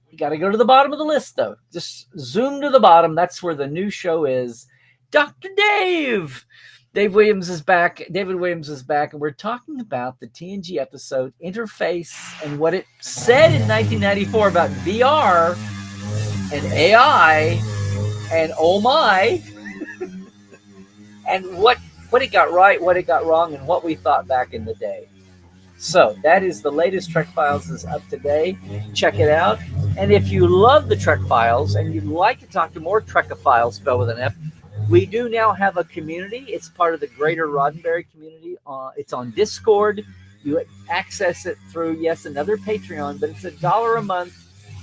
You got to go to the bottom of the list, though. Just zoom to the bottom. That's where the new show is. Dr. Dave! David Williams is back, and we're talking about the TNG episode Interface and what it said in 1994 about VR and AI and oh my, and what it got right, what it got wrong, and what we thought back in the day. So that is the latest Trek Files is up today. Check it out. And if you love the Trek Files and you'd like to talk to more Trekophiles, spelled with an F, we do now have a community. It's part of the greater Roddenberry community. It's on Discord. You access it through, yes, another Patreon, but it's $1 a month,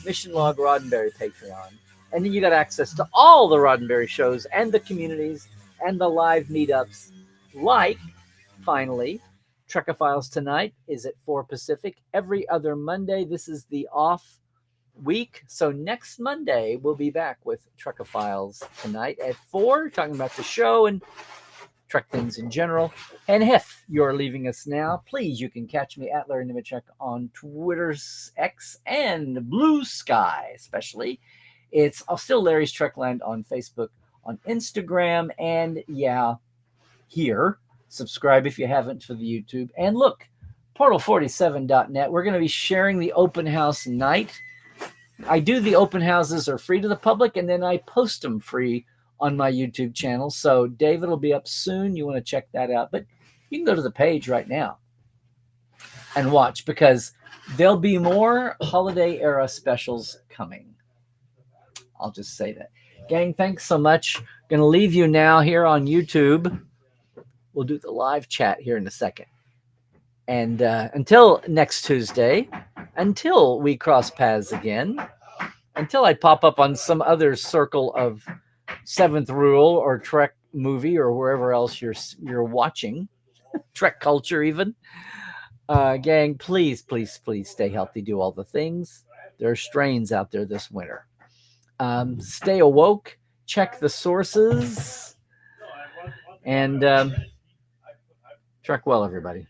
Mission Log Roddenberry Patreon. And then you got access to all the Roddenberry shows and the communities and the live meetups. Like, finally, Trekophiles Tonight is at 4 Pacific every other Monday. This is the off week. So next Monday, we'll be back with Trekophiles Tonight at 4, talking about the show and Trek things in general. And if you're leaving us now, please, you can catch me at Larry Nemechek on Twitter's X and Blue Sky, especially. It's still Larry's Trekland on Facebook, on Instagram, and here. Subscribe if you haven't for the YouTube. And look, portal47.net. We're going to be sharing the open house night. I do the open houses are free to the public, and then I post them free on my YouTube channel. So David will be up soon. You want to check that out. But you can go to the page right now and watch, because there'll be more holiday era specials coming. I'll just say that. Gang, thanks so much. Going to leave you now here on YouTube. We'll do the live chat here in a second. And until next Tuesday, until we cross paths again, until I pop up on some other circle of Seventh Rule or Trek movie or wherever else you're watching, Trek culture even. Gang, please, please, please stay healthy. Do all the things. There are strains out there this winter. Stay awoke. Check the sources. And Trek well, everybody.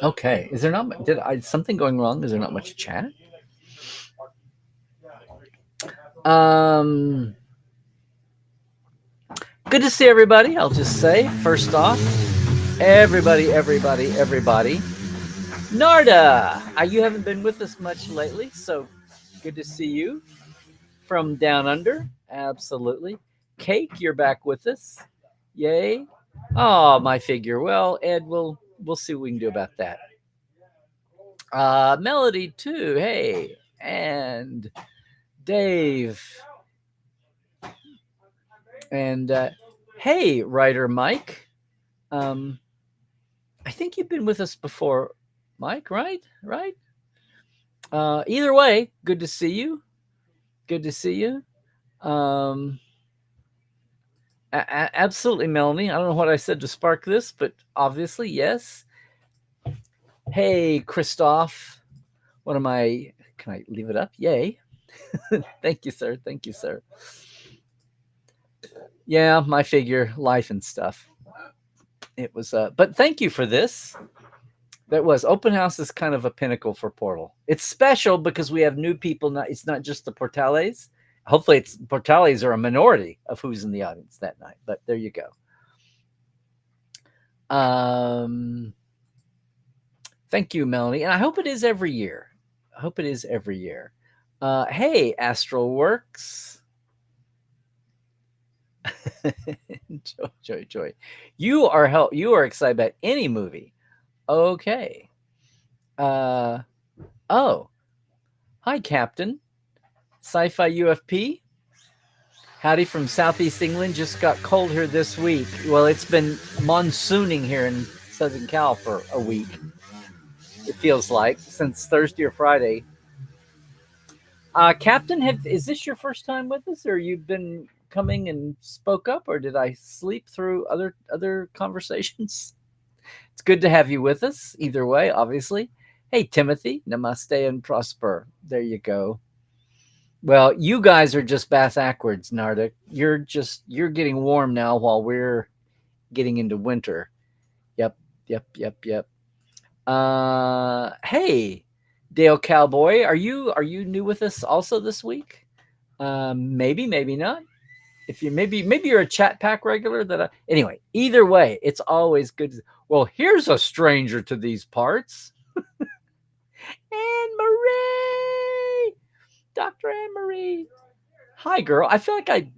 Okay, is there not? Something going wrong? Is there not much chat? Good to see everybody. I'll just say, first off, everybody. Narda, you haven't been with us much lately, so good to see you from down under. Absolutely. Cake, you're back with us. Yay. Oh, my figure. Well, Ed, we'll see what we can do about that. Melody too. Hey, and Dave. And hey, writer Mike. I think you've been with us before, Mike, right? Either way, good to see you. Absolutely, Melanie. I don't know what I said to spark this, but obviously, yes. Hey, Christoph. What am I? Can I leave it up? Yay. Thank you, sir. Thank you, sir. Yeah, my figure, life and stuff. It was, but thank you for this. That was open house is kind of a pinnacle for Portal. It's special because we have new people. It's not just the Portales. Hopefully, it's Portales are a minority of who's in the audience that night. But there you go. Thank you, Melanie, and I hope it is every year. I hope it is every year. Hey, Astral Works. Joy. You are excited about any movie. Okay. Oh. Hi, Captain. Sci-Fi UFP. Howdy from Southeast England. Just got cold here this week. Well, it's been monsooning here in Southern Cal for a week. It feels like since Thursday or Friday. Captain, is this your first time with us, or you've been coming and spoke up, or did I sleep through other conversations? It's good to have you with us. Either way, obviously. Hey, Timothy, namaste and prosper. There you go. Well, you guys are just backwards, Nardik. You're getting warm now while we're getting into winter. Yep. Hey, Dale Cowboy, are you new with us also this week? Maybe not. If you maybe you're a chat pack regular anyway, either way, it's always good. Well, here's a stranger to these parts. Anne Marie, Dr. Anne Marie. Hi, girl. I feel like I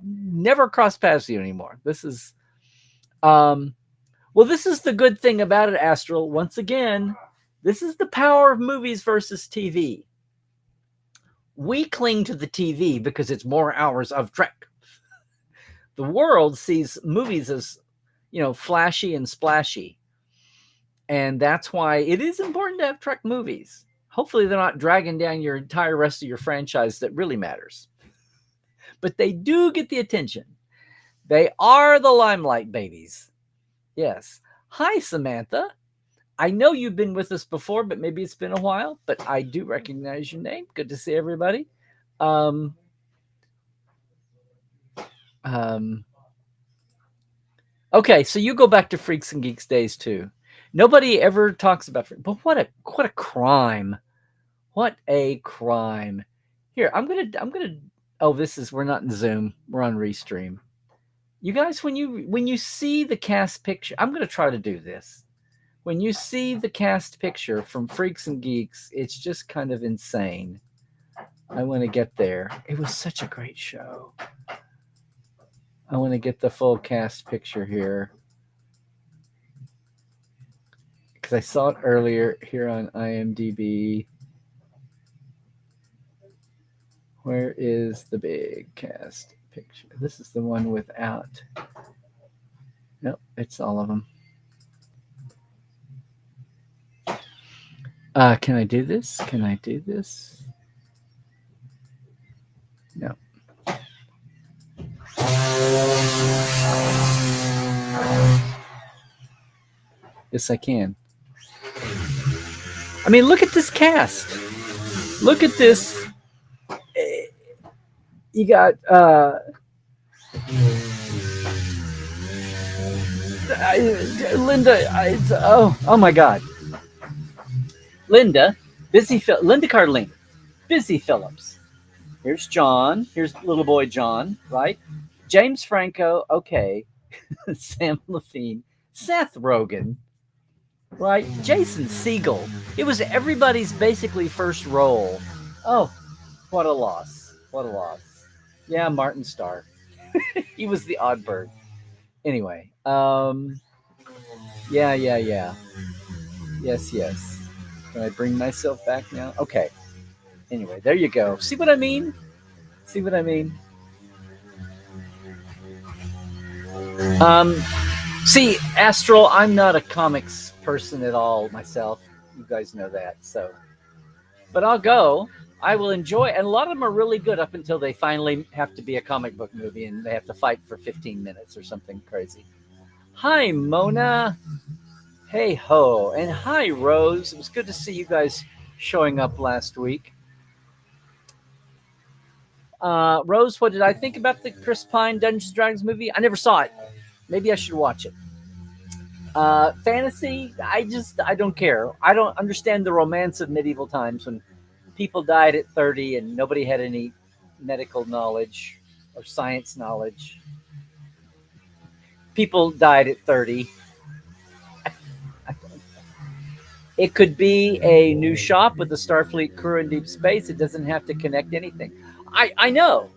never cross paths you anymore. This is well, this is the good thing about it, Astral. Once again, this is the power of movies versus TV. We cling to the TV because it's more hours of Trek. The world sees movies as, flashy and splashy. And that's why it is important to have Trek movies. Hopefully they're not dragging down your entire rest of your franchise that really matters. But they do get the attention. They are the limelight babies. Yes. Hi, Samantha. I know you've been with us before, but maybe it's been a while, but I do recognize your name. Good to see everybody. Okay, so you go back to Freaks and Geeks days too. Nobody ever talks about it, but what a crime. What a crime. Here, I'm gonna oh, we're not in Zoom, we're on Restream. You guys, when you see the cast picture, I'm gonna try to do this. When you see the cast picture from Freaks and Geeks, it's just kind of insane. I want to get there. It was such a great show. I want to get the full cast picture here because I saw it earlier here on IMDb. Where is the big cast picture? This is the one without. Nope, it's all of them. Can I do this? No. Yes, I can. I mean, look at this cast. Look at this. You got Linda. Oh my God. Linda Cardline, Busy Phillips. Here's John. Here's little boy John, right? James Franco, okay. Sam Levine, Seth Rogen, right? Jason Segel. It was everybody's basically first role. Oh, what a loss. Yeah, Martin Starr. He was the odd bird. Anyway, yeah. Yes. Can I bring myself back now? Okay. Anyway, there you go. See what I mean? See, Astral, I'm not a comics person at all myself. You guys know that. So, but I'll go. I will enjoy, and a lot of them are really good up until they finally have to be a comic book movie and they have to fight for 15 minutes or something crazy. Hi, Mona. Hey ho, and hi, Rose. It was good to see you guys showing up last week. Rose, what did I think about the Chris Pine Dungeons and Dragons movie? I never saw it. Maybe I should watch it. Fantasy, I don't care. I don't understand the romance of medieval times when people died at 30 and nobody had any medical knowledge or science knowledge. People died at 30. It could be a new shop with a Starfleet crew in deep space. It doesn't have to connect anything. I know.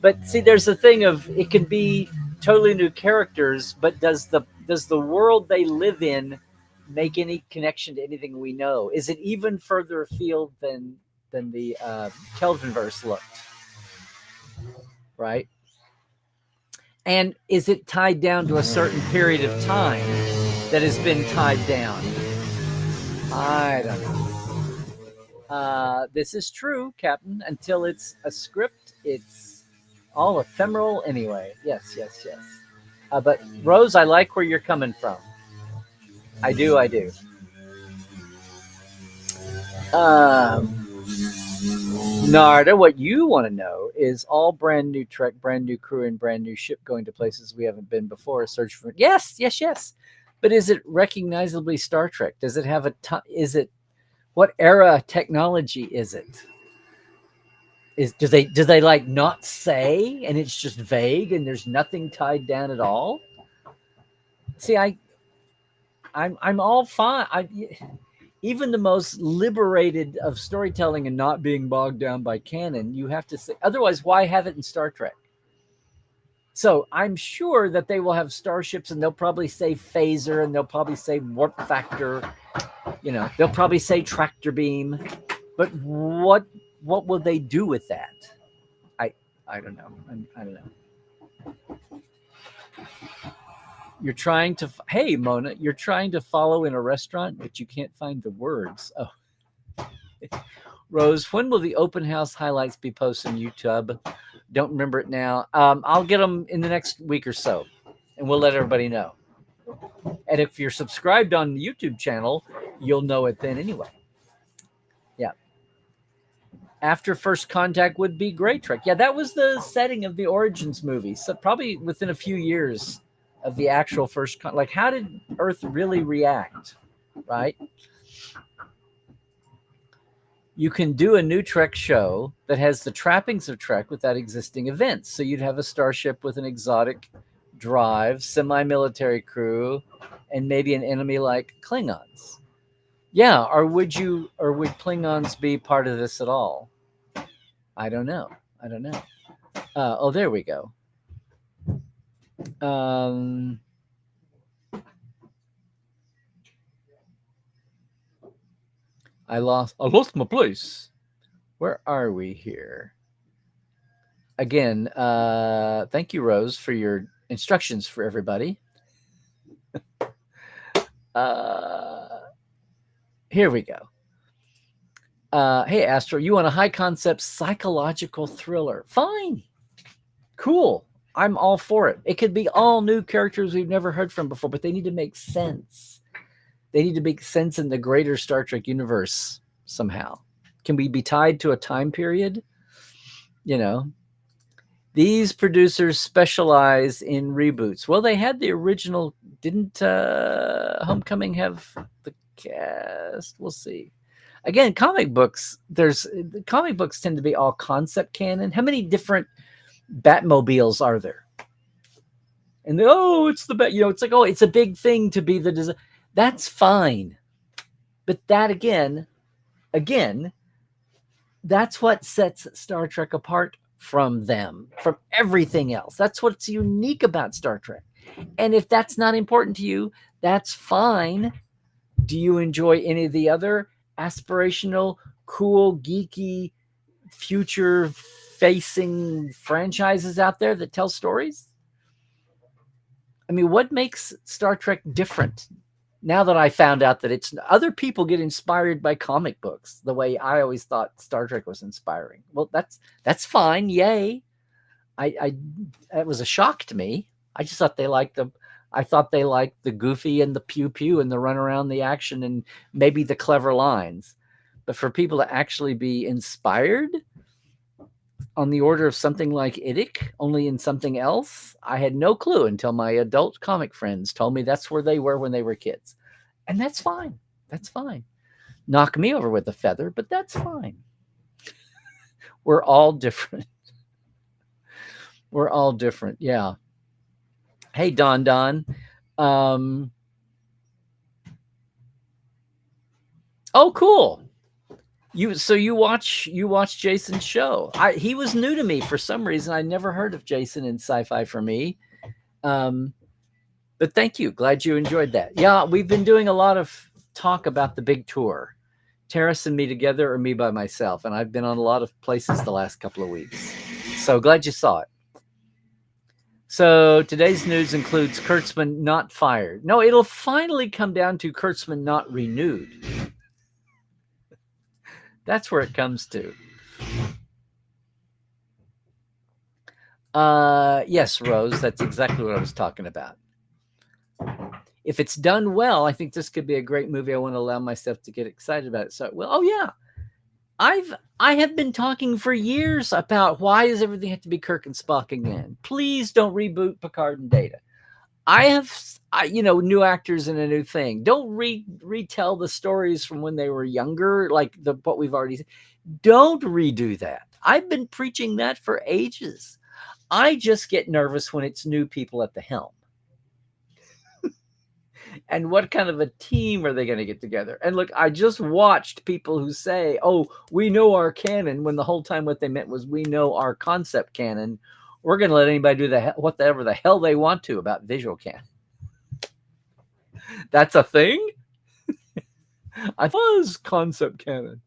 But see, there's a thing of it can be totally new characters, but does the world they live in make any connection to anything we know? Is it even further afield than the Kelvinverse looked? Right? And is it tied down to a certain period of time that has been tied down? I don't know. This is true, Captain. Until it's a script, it's all ephemeral anyway. Yes, yes, yes. But Rose, I like where you're coming from. I do. Narda, what you want to know is all brand new Trek, brand new crew, and brand new ship going to places we haven't been before. Search for yes. But is it recognizably Star Trek? Does it have is it what era technology is it? Do they like not say and it's just vague and there's nothing tied down at all? See, I'm all fine. Even the most liberated of storytelling and not being bogged down by canon, you have to say otherwise. Why have it in Star Trek? So I'm sure that they will have starships and they'll probably say phaser and they'll probably say warp factor. They'll probably say tractor beam. But what will they do with that? I don't know. I don't know. Hey, Mona, you're trying to follow in a restaurant, but you can't find the words. Oh. Rose, when will the open house highlights be posted on YouTube? Don't remember it now. I'll get them in the next week or so, and we'll let everybody know. And if you're subscribed on the YouTube channel, you'll know it then anyway. Yeah. After First Contact would be Great Trek. Yeah, that was the setting of the Origins movie. So probably within a few years of the actual first like how did Earth really react, right? You can do a new Trek show that has the trappings of Trek without existing events. So you'd have a starship with an exotic drive, semi-military crew, and maybe an enemy like Klingons. Yeah, or would Klingons be part of this at all? I don't know. Oh, there we go. I lost my place. Where are we here? Again, thank you, Rose, for your instructions for everybody. Here we go. Hey, Astro, you want a high concept psychological thriller? Fine. Cool. I'm all for it. It could be all new characters we've never heard from before, but they need to make sense. They need to make sense in the greater Star Trek universe somehow. Can we be tied to a time period? These producers specialize in reboots. Well, they had the original. Didn't Homecoming have the cast? We'll see. Again, comic books tend to be all concept canon. How many different Batmobiles are there? And it's the Bat. It's like, it's a big thing to be the design. That's fine, but that again, that's what sets Star Trek apart from everything else. That's what's unique about Star Trek. And if that's not important to you, that's fine. Do you enjoy any of the other aspirational, cool, geeky, future-facing franchises out there that tell stories? I mean, what makes Star Trek different? now that I found out that it's other people get inspired by comic books the way I always thought Star Trek was inspiring. Well, that's fine. Yay. I It was a shock to me. I just thought I thought they liked the goofy and the pew pew and the run around the action and maybe the clever lines. But for people to actually be inspired on the order of something like Iddick, only in something else, I had no clue until my adult comic friends told me that's where they were when they were kids. And that's fine. That's fine. Knock me over with a feather, but that's fine. We're all different. We're all different. Yeah. Hey, Don Don. Oh, cool. You watch Jason's show. He was new to me for some reason. I never heard of Jason in Sci-Fi for Me. But thank you. Glad you enjoyed that. Yeah, we've been doing a lot of talk about the big tour. Terrace and me together or me by myself. And I've been on a lot of places the last couple of weeks. So glad you saw it. So today's news includes Kurtzman not fired. No, it'll finally come down to Kurtzman not renewed. That's where it comes to. Yes, Rose, that's exactly what I was talking about. If it's done well, I think this could be a great movie. I want to allow myself to get excited about it. So, well, oh yeah. I have been talking for years about why does everything have to be Kirk and Spock again? Please don't reboot Picard and Data. I have, new actors in a new thing. Don't retell the stories from when they were younger, like what we've already seen. Don't redo that. I've been preaching that for ages. I just get nervous when it's new people at the helm. And what kind of a team are they going to get together? And look, I just watched people who say, oh, we know our canon, when the whole time what they meant was we know our concept canon. We're going to let anybody do whatever the hell they want to about visual canon. That's a thing? I thought it was concept canon.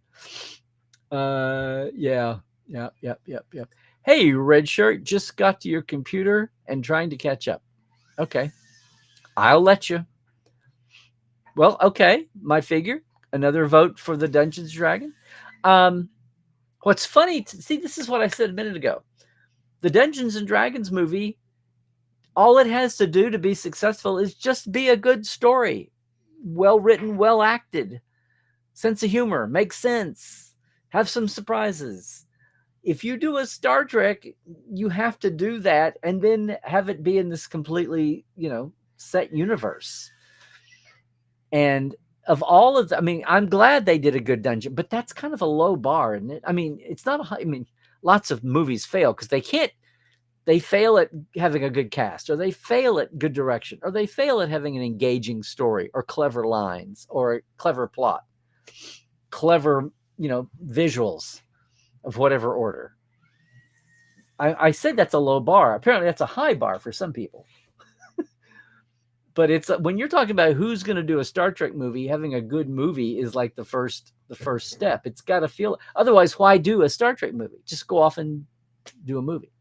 Yeah. Hey, Red Shirt, just got to your computer and trying to catch up. Okay. I'll let you. Well, okay, my figure. Another vote for the Dungeons & Dragons. What's funny, see, this is what I said a minute ago. The Dungeons & Dragons movie, all it has to do to be successful is just be a good story. Well written, well acted. Sense of humor, makes sense. Have some surprises. If you do a Star Trek, you have to do that and then have it be in this completely, set universe. And of all of I'm glad they did a good dungeon, but that's kind of a low bar, isn't it? It's not lots of movies fail because they fail at having a good cast, or they fail at good direction, or they fail at having an engaging story or clever lines or a clever plot, clever, visuals of whatever order. I said that's a low bar. Apparently that's a high bar for some people. But it's when you're talking about who's going to do a Star Trek movie, having a good movie is like the first step. It's got to feel. Otherwise, why do a Star Trek movie? Just go off and do a movie.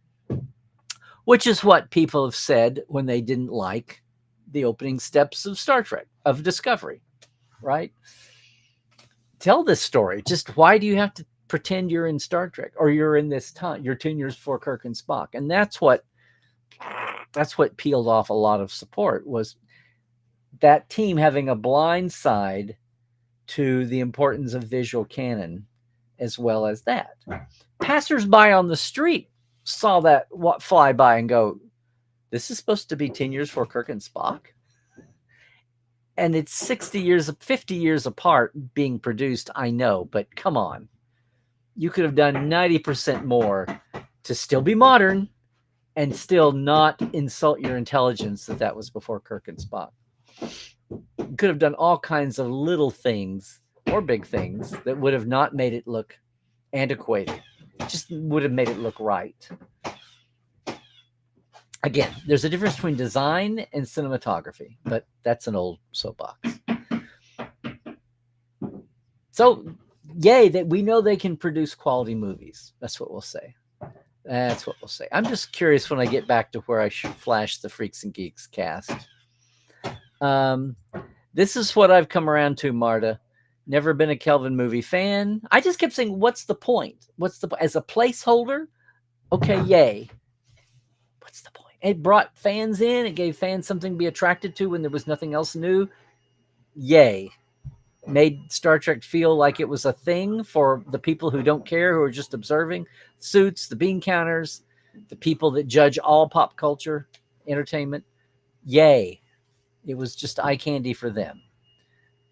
Which is what people have said when they didn't like the opening steps of Star Trek, of Discovery, right? Tell this story. Just why do you have to pretend you're in Star Trek or you're in this time? You're 10 years before Kirk and Spock, and that's what peeled off a lot of support, was that team having a blind side to the importance of visual canon, as well as that. Passersby on the street saw that fly by and go, this is supposed to be 10 years before Kirk and Spock? And it's 50 years apart being produced, I know, but come on. You could have done 90% more to still be modern and still not insult your intelligence that was before Kirk and Spock. You could have done all kinds of little things or big things that would have not made it look antiquated. Just would have made it look right. Again, there's a difference between design and cinematography, but that's an old soapbox. So, yay, that we know they can produce quality movies. That's what we'll say. I'm just curious when I get back to where I should flash the Freaks and Geeks cast. This is what I've come around to, Marta. Never been a Kelvin movie fan. I just kept saying, what's the point? As a placeholder? Okay, yay. What's the point? It brought fans in. It gave fans something to be attracted to when there was nothing else new. Yay. Made Star Trek feel like it was a thing for the people who don't care, who are just observing. Suits, the bean counters, the people that judge all pop culture entertainment. Yay. It was just eye candy for them.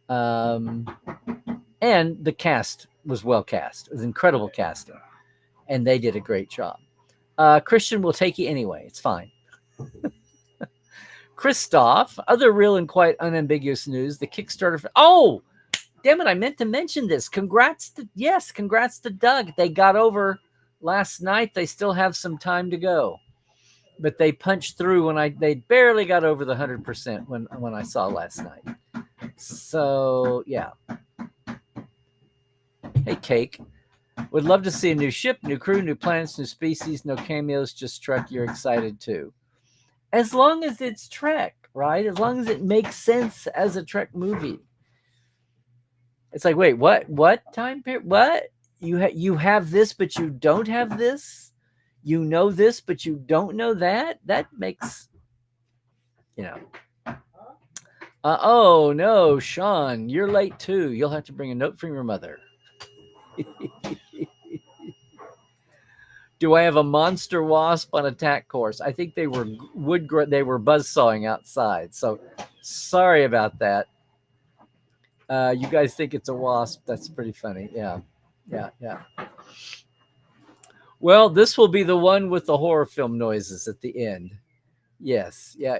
And the cast was well cast. It was incredible casting. And they did a great job. Christian will take you anyway. It's fine. Christoph, other real and quite unambiguous news. The Kickstarter. Oh, damn it. I meant to mention this. Congrats to Doug. They got over last night. They still have some time to go. But they punched through they barely got over the 100% when I saw last night. So, yeah. Hey, Cake. Would love to see a new ship, new crew, new planets, new species, no cameos, just Trek. You're excited too. As long as it's Trek, right? As long as it makes sense as a Trek movie. It's like, wait, what? What time period? What? You have this, but you don't have this? You know this, but you don't know that? That makes, oh, no, Sean, you're late too. You'll have to bring a note from your mother. Do I have a monster wasp on attack course? I think they were buzzsawing outside. So sorry about that. You guys think it's a wasp? That's pretty funny. Yeah. Well, this will be the one with the horror film noises at the end. Yes. Yeah.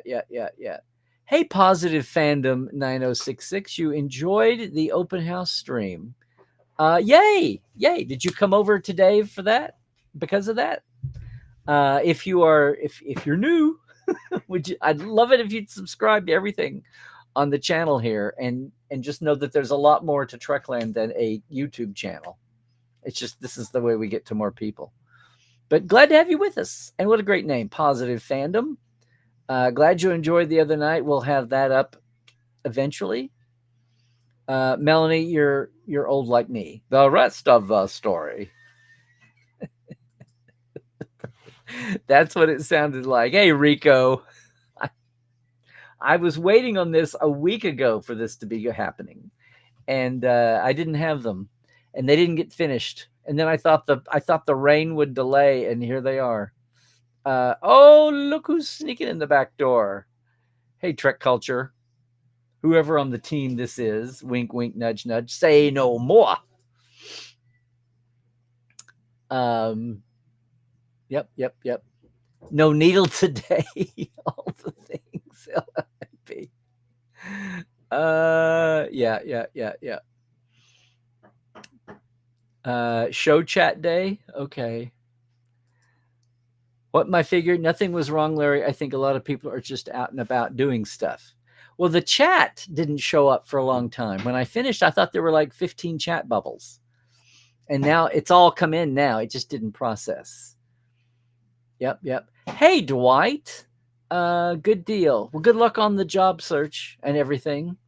Hey, Positive Fandom 9066, you enjoyed the open house stream. Yay. Did you come over today for that? Because of that? If you're new, I'd love it if you'd subscribe to everything on the channel here and just know that there's a lot more to Trekland than a YouTube channel. It's just, this is the way we get to more people. But glad to have you with us. And what a great name, Positive Fandom. Glad you enjoyed the other night. We'll have that up eventually. Melanie, you're old like me. The rest of the story. That's what it sounded like. Hey, Rico. I was waiting on this a week ago for this to be happening. And I didn't have them. And they didn't get finished. And then I thought the rain would delay, and here they are. Oh, look who's sneaking in the back door. Hey, Trek Culture. Whoever on the team this is, wink, wink, nudge, nudge, say no more. Yep. No needle today. All the things. LFP. Yeah. Show chat day. Okay. What my figure? Nothing was wrong, Larry. I think a lot of people are just out and about doing stuff. Well, the chat didn't show up for a long time. When I finished, I thought there were like 15 chat bubbles. And now it's all come in now. It just didn't process. Yep. Hey, Dwight. Good deal. Well, good luck on the job search and everything.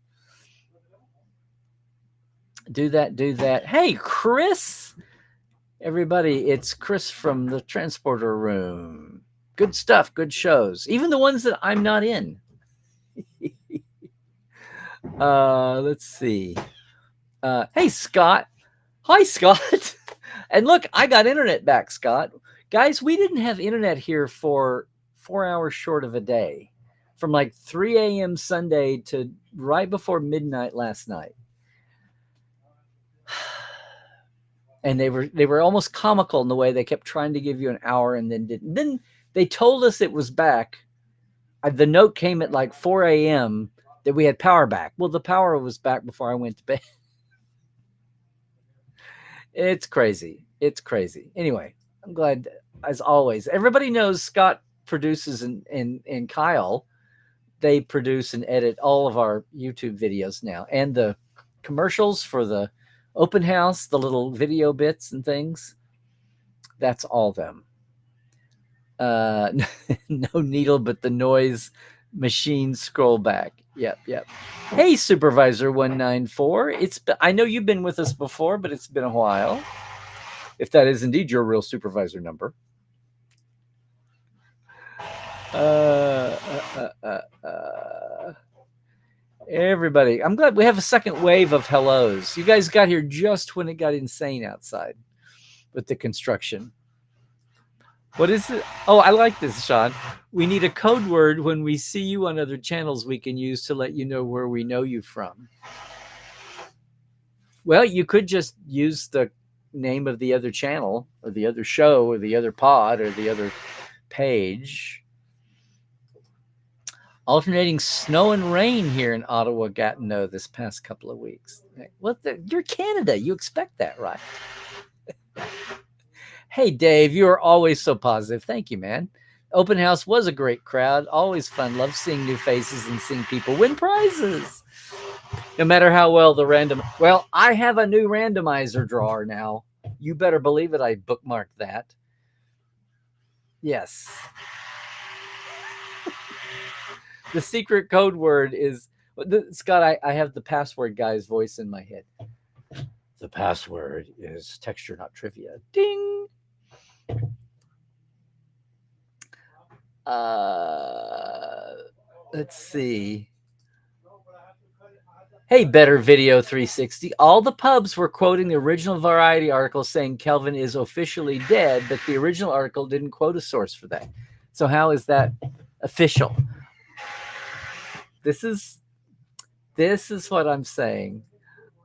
Do that. Hey, Chris. Everybody, it's Chris from the transporter room. Good stuff, good shows. Even the ones that I'm not in. Let's see. Hey, Scott. Hi, Scott. And look, I got internet back, Scott. Guys, we didn't have internet here for 4 hours short of a day. From like 3 a.m. Sunday to right before midnight last night. And they were almost comical in the way they kept trying to give you an hour and then didn't. Then they told us it was back. The note came at like 4 a.m. that we had power back. Well, the power was back before I went to bed. It's crazy. Anyway, I'm glad, as always. Everybody knows Scott produces and Kyle. They produce and edit all of our YouTube videos now. And the commercials for the open house, the little video bits and things. That's all them. No needle, but the noise Machine scroll back. Yep, yep. Hey, Supervisor 194. I know you've been with us before, but it's been a while. If that is indeed your real supervisor number. Everybody, I'm glad we have a second wave of hellos. You guys got here just when it got insane outside with the construction. What is it? Oh, I like this, Sean. We need a code word when we see you on other channels we can use to let you know where we know you from. Well, you could just use the name of the other channel or the other show or the other pod or the other page. Alternating snow and rain here in Ottawa, Gatineau this past couple of weeks. You're Canada. You expect that, right? Hey, Dave, you are always so positive. Thank you, man. Open house was a great crowd. Always fun. Love seeing new faces and seeing people win prizes. No matter how well the random... Well, I have a new randomizer drawer now. You better believe it. I bookmarked that. Yes. The secret code word is... Scott, I have the password guy's voice in my head. The password is texture, not trivia. Ding! Let's see. Hey, Better Video 360. All the pubs were quoting the original Variety article saying Kelvin is officially dead, but the original article didn't quote a source for that. So how is that official? This is what I'm saying.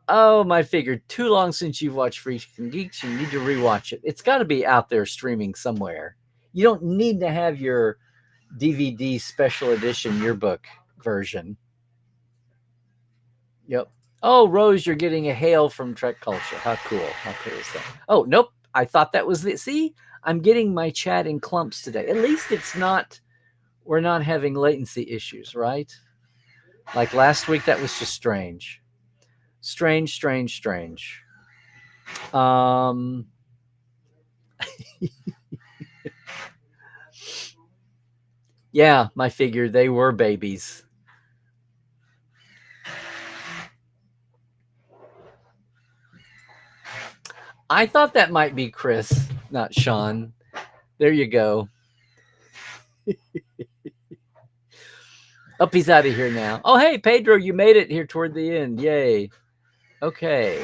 Oh, my figure. Too long since you've watched Freaks and Geeks. You need to rewatch it. It's got to be out there streaming somewhere. You don't need to have your DVD special edition yearbook version. Yep. Oh, Rose, you're getting a hail from Trek Culture. How cool. How cool is that? Oh, nope. I thought that was it. See, I'm getting my chat in clumps today. At least we're not having latency issues, right? Like last week, that was just strange. Strange. Yeah, my figure, they were babies. I thought that might be Chris, not Sean. There you go. He's out of here now. Oh, hey, Pedro, you made it here toward the end. Yay. Okay.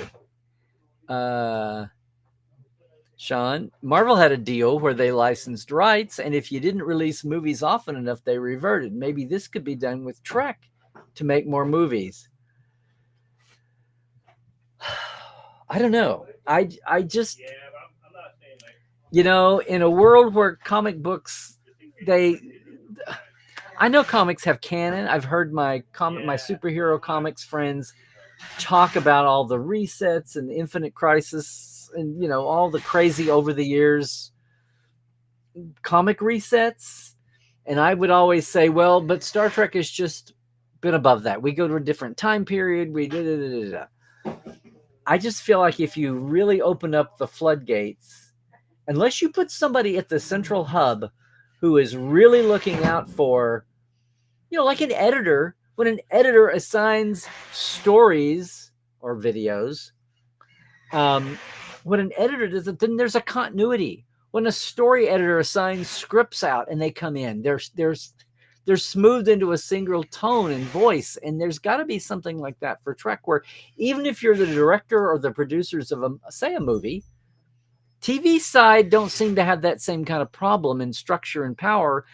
Sean, Marvel had a deal where they licensed rights, and if you didn't release movies often enough, they reverted. Maybe this could be done with Trek to make more movies. I don't know. I just, in a world where comic books, I know comics have canon. I've heard my superhero comics friends talk about all the resets and Infinite Crisis and, all the crazy over the years comic resets. And I would always say, well, but Star Trek has just been above that. We go to a different time period. I just feel like if you really open up the floodgates, unless you put somebody at the central hub who is really looking out for, like an editor, when an editor assigns stories or videos, when an editor does it, then there's a continuity. When a story editor assigns scripts out and they come in, they're smoothed into a single tone and voice. And there's got to be something like that for Trek, where even if you're the director or the producers of a movie, TV side don't seem to have that same kind of problem in structure and power,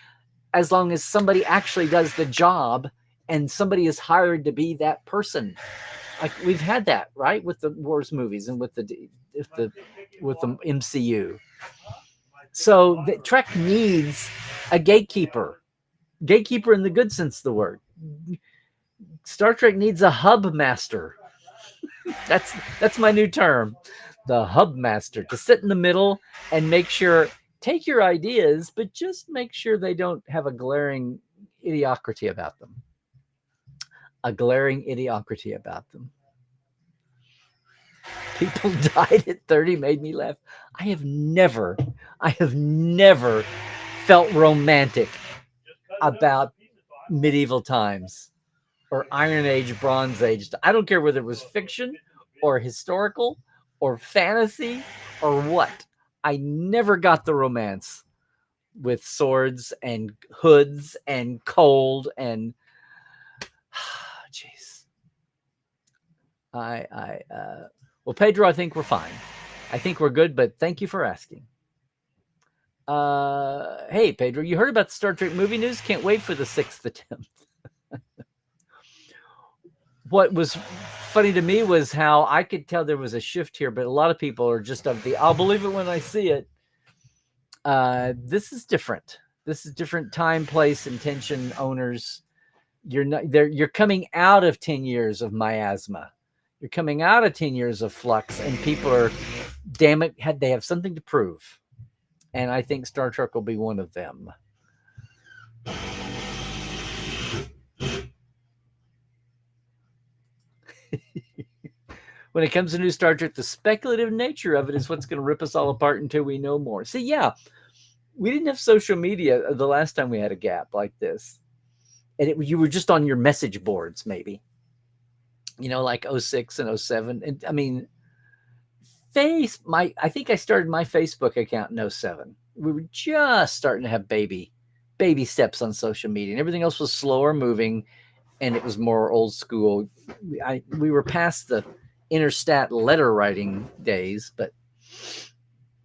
as long as somebody actually does the job and somebody is hired to be that person. Like we've had that, right, with the Wars movies and with the MCU. So the Trek needs a gatekeeper in the good sense of the word. Star Trek needs a hub master. That's my new term, the hub master, to sit in the middle and make sure, take your ideas, but just make sure they don't have a glaring idiocracy about them. People died at 30 made me laugh. I have never felt romantic about medieval times or Iron Age, Bronze Age. I don't care whether it was fiction or historical or fantasy or what. I never got the romance with swords and hoods and cold and jeez. Well, Pedro, I think we're fine. I think we're good, but thank you for asking. Hey, Pedro, you heard about the Star Trek movie news? Can't wait for the 6th attempt. What was funny to me was how I could tell there was a shift here, but a lot of people are just of the, I'll believe it when I see it. This is different. This is different time, place, intention, owners. You're not there. You're coming out of 10 years of miasma. You're coming out of 10 years of flux, and people are, damn it, they have something to prove. And I think Star Trek will be one of them. When it comes to new Star Trek, the speculative nature of it is what's going to rip us all apart until we know more. See, yeah, we didn't have social media the last time we had a gap like this. And you were just on your message boards, maybe. Like 06 and 07. And I mean, I think I started my Facebook account in 07. We were just starting to have baby steps on social media, and everything else was slower moving, and it was more old school. We were past the interstat letter writing days, but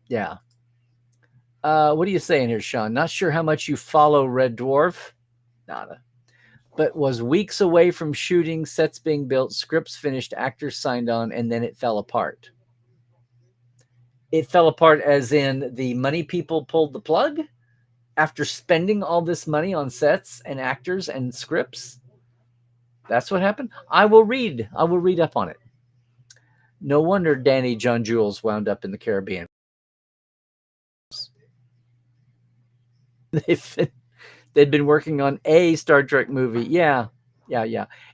yeah. What are you saying here, Sean? Not sure how much you follow Red Dwarf. Nada. But was weeks away from shooting, sets being built, scripts finished, actors signed on, and then it fell apart. It fell apart as in the money people pulled the plug after spending all this money on sets and actors and scripts. That's what happened. I will read up on it. No wonder Danny John Jules wound up in the Caribbean. They'd been working on a Star Trek movie. Yeah.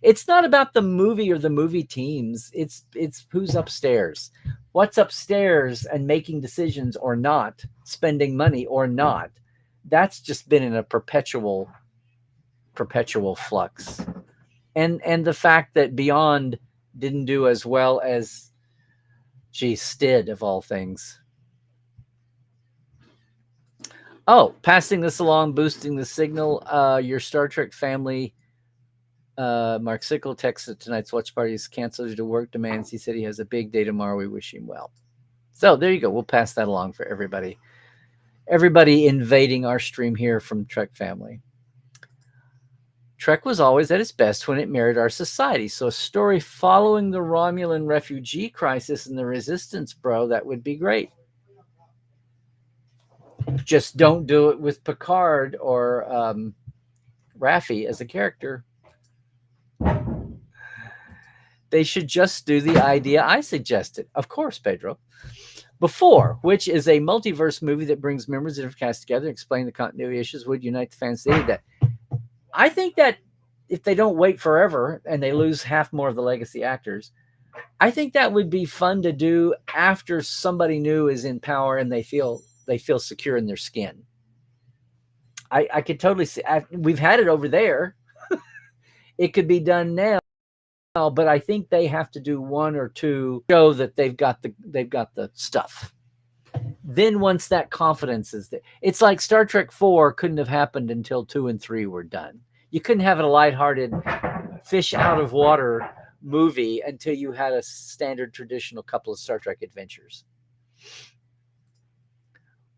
It's not about the movie or the movie teams. It's who's upstairs. What's upstairs and making decisions or not, spending money or not. That's just been in a perpetual flux. And the fact that Beyond didn't do as well as Stid of all things. Oh, passing this along, boosting the signal. Your Star Trek family, Mark Sickle, texted tonight's watch party is canceled due to work demands. He said he has a big day tomorrow. We wish him well. So there you go. We'll pass that along for everybody. Everybody invading our stream here from Trek family. Trek was always at its best when it mirrored our society. So a story following the Romulan refugee crisis and the resistance, bro, that would be great. Just don't do it with Picard or Raffi as a character. They should just do the idea I suggested. Of course, Pedro. Before, which is a multiverse movie that brings members of the cast together, explain the continuity issues, would unite the fans. They did that. I think that if they don't wait forever and they lose half more of the legacy actors, I think that would be fun to do after somebody new is in power and they feel secure in their skin. I could totally see. We've had it over there. It could be done now, but I think they have to do one or two show that they've got the stuff. Then once that confidence is there, it's like Star Trek 4 couldn't have happened until 2 and 3 were done. You couldn't have a lighthearted fish out of water movie until you had a standard traditional couple of Star Trek adventures.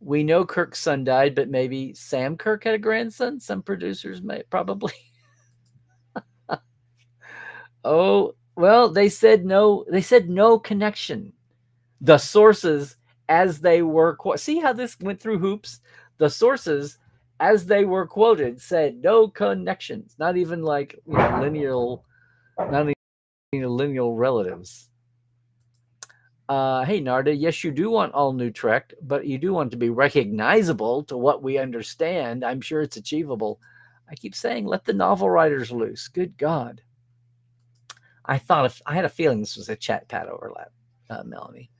We know Kirk's son died, but maybe Sam Kirk had a grandson. Some producers may probably. Oh, well, they said no. They said no connection. The sources, as they were, see how this went through hoops? The sources, as they were quoted, said no connections. Not even like lineal relatives. Hey, Narda, yes, you do want all new Trek, but you do want to be recognizable to what we understand. I'm sure it's achievable. I keep saying, let the novel writers loose. Good God. I had a feeling this was a chat pad overlap, Melanie.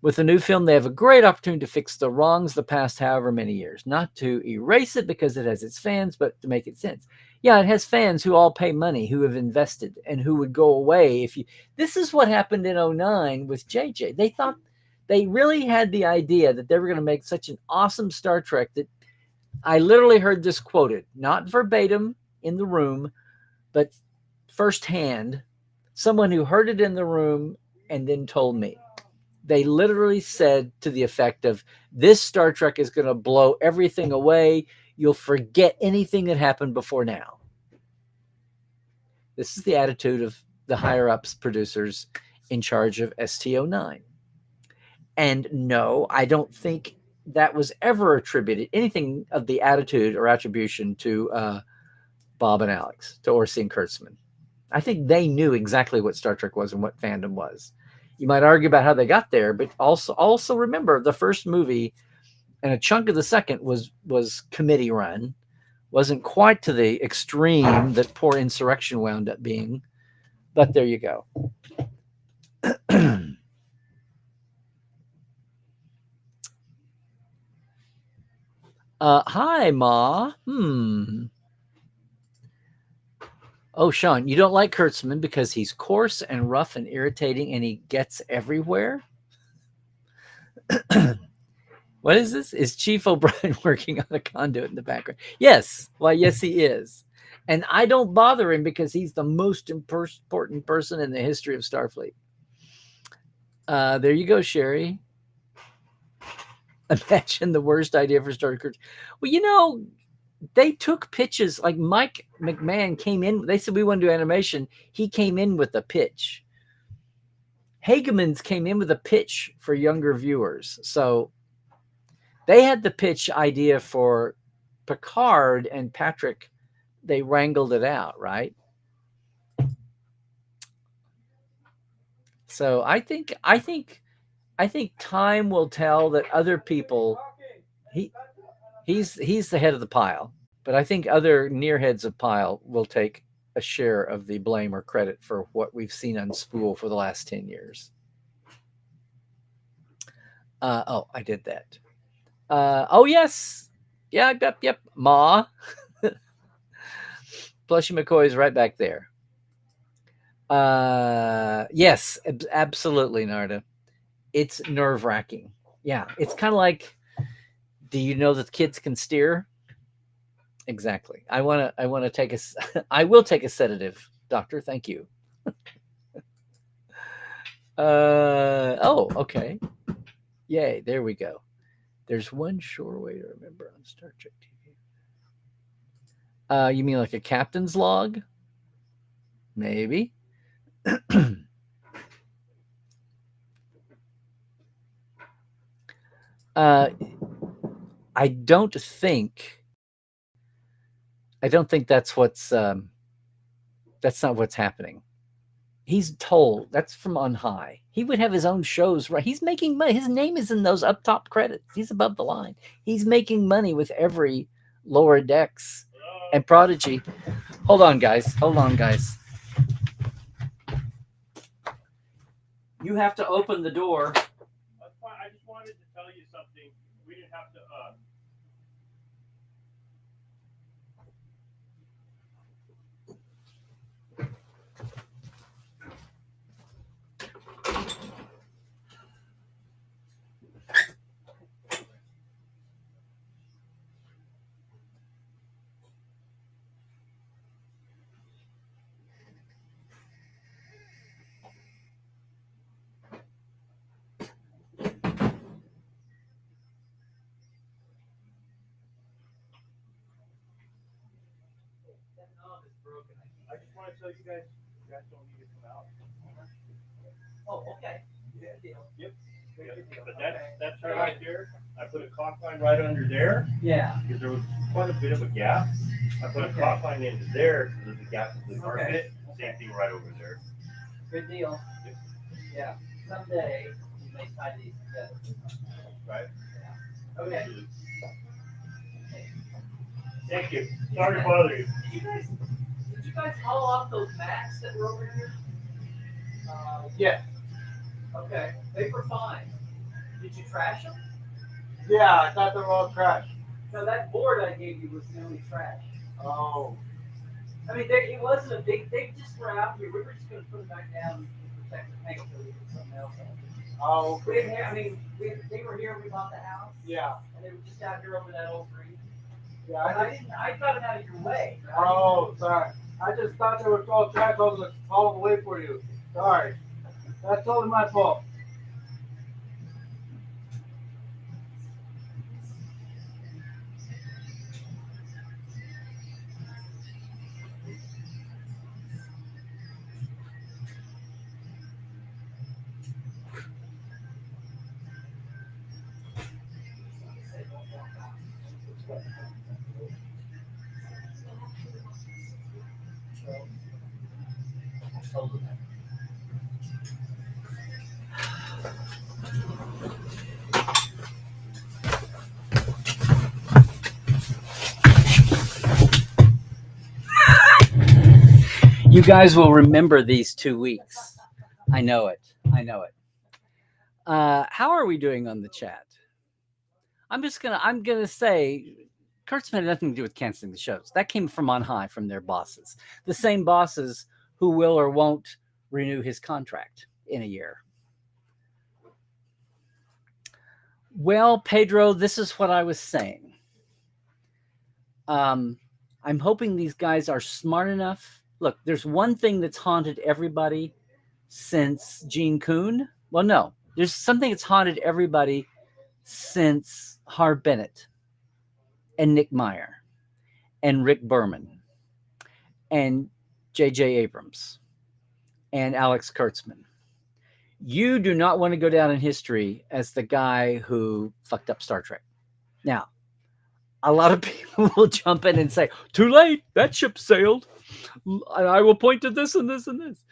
With the new film, they have a great opportunity to fix the wrongs of the past however many years. Not to erase it because it has its fans, but to make it sense. Yeah, it has fans who all pay money, who have invested, and who would go away if you. This is what happened in '09 with JJ. They thought they really had the idea that they were going to make such an awesome Star Trek that I literally heard this quoted, not verbatim in the room, but firsthand. Someone who heard it in the room and then told me. They literally said to the effect of, this Star Trek is going to blow everything away. You'll forget anything that happened before now. This is the attitude of the higher ups producers in charge of STO9. And no, I don't think that was ever attributed, anything of the attitude or attribution to Bob and Alex, to Orsi and Kurtzman. I think they knew exactly what Star Trek was and what fandom was. You might argue about how they got there, but also remember the first movie and a chunk of the second was committee run. Wasn't quite to the extreme that poor Insurrection wound up being, but there you go. Hi, Ma. Oh, Sean, you don't like Kurtzman because he's coarse and rough and irritating and he gets everywhere? What is this? Is Chief O'Brien working on a conduit in the background? Yes. Why, yes, he is. And I don't bother him because he's the most important person in the history of Starfleet. There you go, Sherry. Imagine the worst idea for Star Trek. Well, they took pitches. Like Mike McMahon came in. They said, we want to do animation. He came in with a pitch. Hagemans came in with a pitch for younger viewers. So they had the pitch idea for Picard, and Patrick, they wrangled it out, right? So I think time will tell that other people. He's the head of the pile, but I think other near heads of pile will take a share of the blame or credit for what we've seen on spool for the last 10 years. I did that. Oh, yes. Yeah, yep. Ma. Plushy McCoy is right back there. Yes, absolutely, Narda. It's nerve-wracking. Yeah, it's kind of like, do you know that kids can steer? Exactly. I want to take I will take a sedative, doctor. Thank you. Oh, okay. Yay, there we go. There's one sure way to remember on Star Trek TV. You mean like a captain's log? Maybe. I don't think that's what's that's not what's happening. He's told, that's from on high. He would have his own shows, right? He's making money. His name is in those up top credits. He's above the line. He's making money with every Lower Decks and Prodigy. Hold on, guys. You have to open the door. That's fine. I just wanted to tell you something. We didn't have to. I just want to tell you guys don't need to come out. Oh, okay. Yeah. Yep. But that's right there. I put a caulk line right under there. Yeah. Because there was quite a bit of a gap. I put a caulk line into there because there's a gap in the carpet. Same thing right over there. Good deal. Yep. Yeah. Someday you may tie these together. Right. Yeah. Okay. Thank you. Sorry to bother you. Did you guys haul off those mats that were over here? Yeah. Okay. They were fine. Did you trash them? Yeah, I thought they were all trash. No, that board I gave you was the only trash. Oh. I mean, it wasn't a big. They just were out here. We were just going to put it back down and protect the tank until we did something else. Oh, We didn't have, I mean, they were here. We bought the house, yeah. and they were just out here over that old green. Yeah, I didn't. I got it out of your way. Right? Oh, sorry. I just thought they were all trash. I was all the way for you. Sorry. That's totally my fault. You guys will remember these 2 weeks. I know it. I know it. How are we doing on the chat? I'm gonna say Kurtzman had nothing to do with canceling the shows. That came from on high from their bosses. The same bosses who will or won't renew his contract in a year. Well, Pedro, this is what I was saying. I'm hoping these guys are smart enough. Look, there's one thing that's haunted everybody since Gene Kuhn. Well, no, there's something that's haunted everybody since Harv Bennett and Nick Meyer and Rick Berman and J.J. Abrams and Alex Kurtzman. You do not want to go down in history as the guy who fucked up Star Trek. Now, a lot of people will jump in and say, too late, that ship sailed. I will point to this and this and this.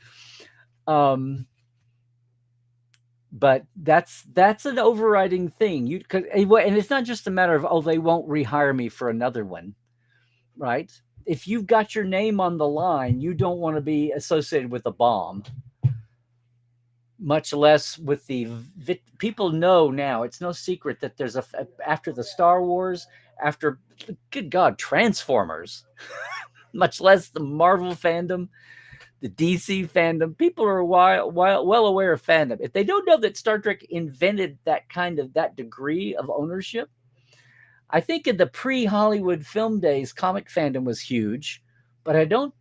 But that's an overriding thing. And it's not just a matter of, oh, they won't rehire me for another one, right? If you've got your name on the line, you don't want to be associated with a bomb, much less with the people know now. It's no secret that there's after the Star Wars, after, good God, Transformers, much less the Marvel fandom, the DC fandom, people are well aware of fandom. If they don't know that Star Trek invented that degree of ownership, I think in the pre-Hollywood film days, comic fandom was huge, but I don't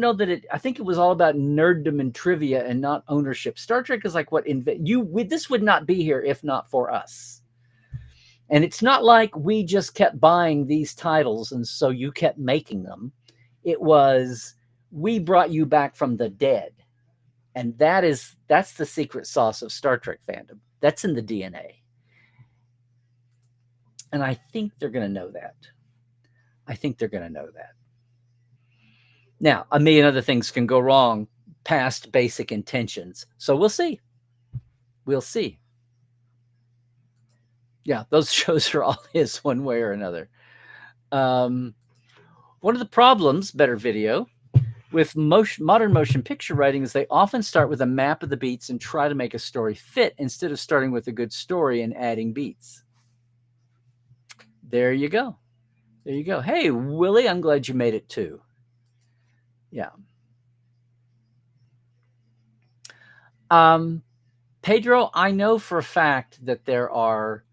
know that I think it was all about nerddom and trivia and not ownership. Star Trek is like what this would not be here if not for us. And it's not like we just kept buying these titles and so you kept making them. It was, we brought you back from the dead. And that's the secret sauce of Star Trek fandom. That's in the DNA. And I think they're going to know that. Now, a million other things can go wrong past basic intentions. So we'll see. Yeah, those shows are all his one way or another. One of the problems, better video, with modern motion picture writing is they often start with a map of the beats and try to make a story fit instead of starting with a good story and adding beats. There you go. Hey, Willie, I'm glad you made it too. Yeah. Pedro, I know for a fact that there are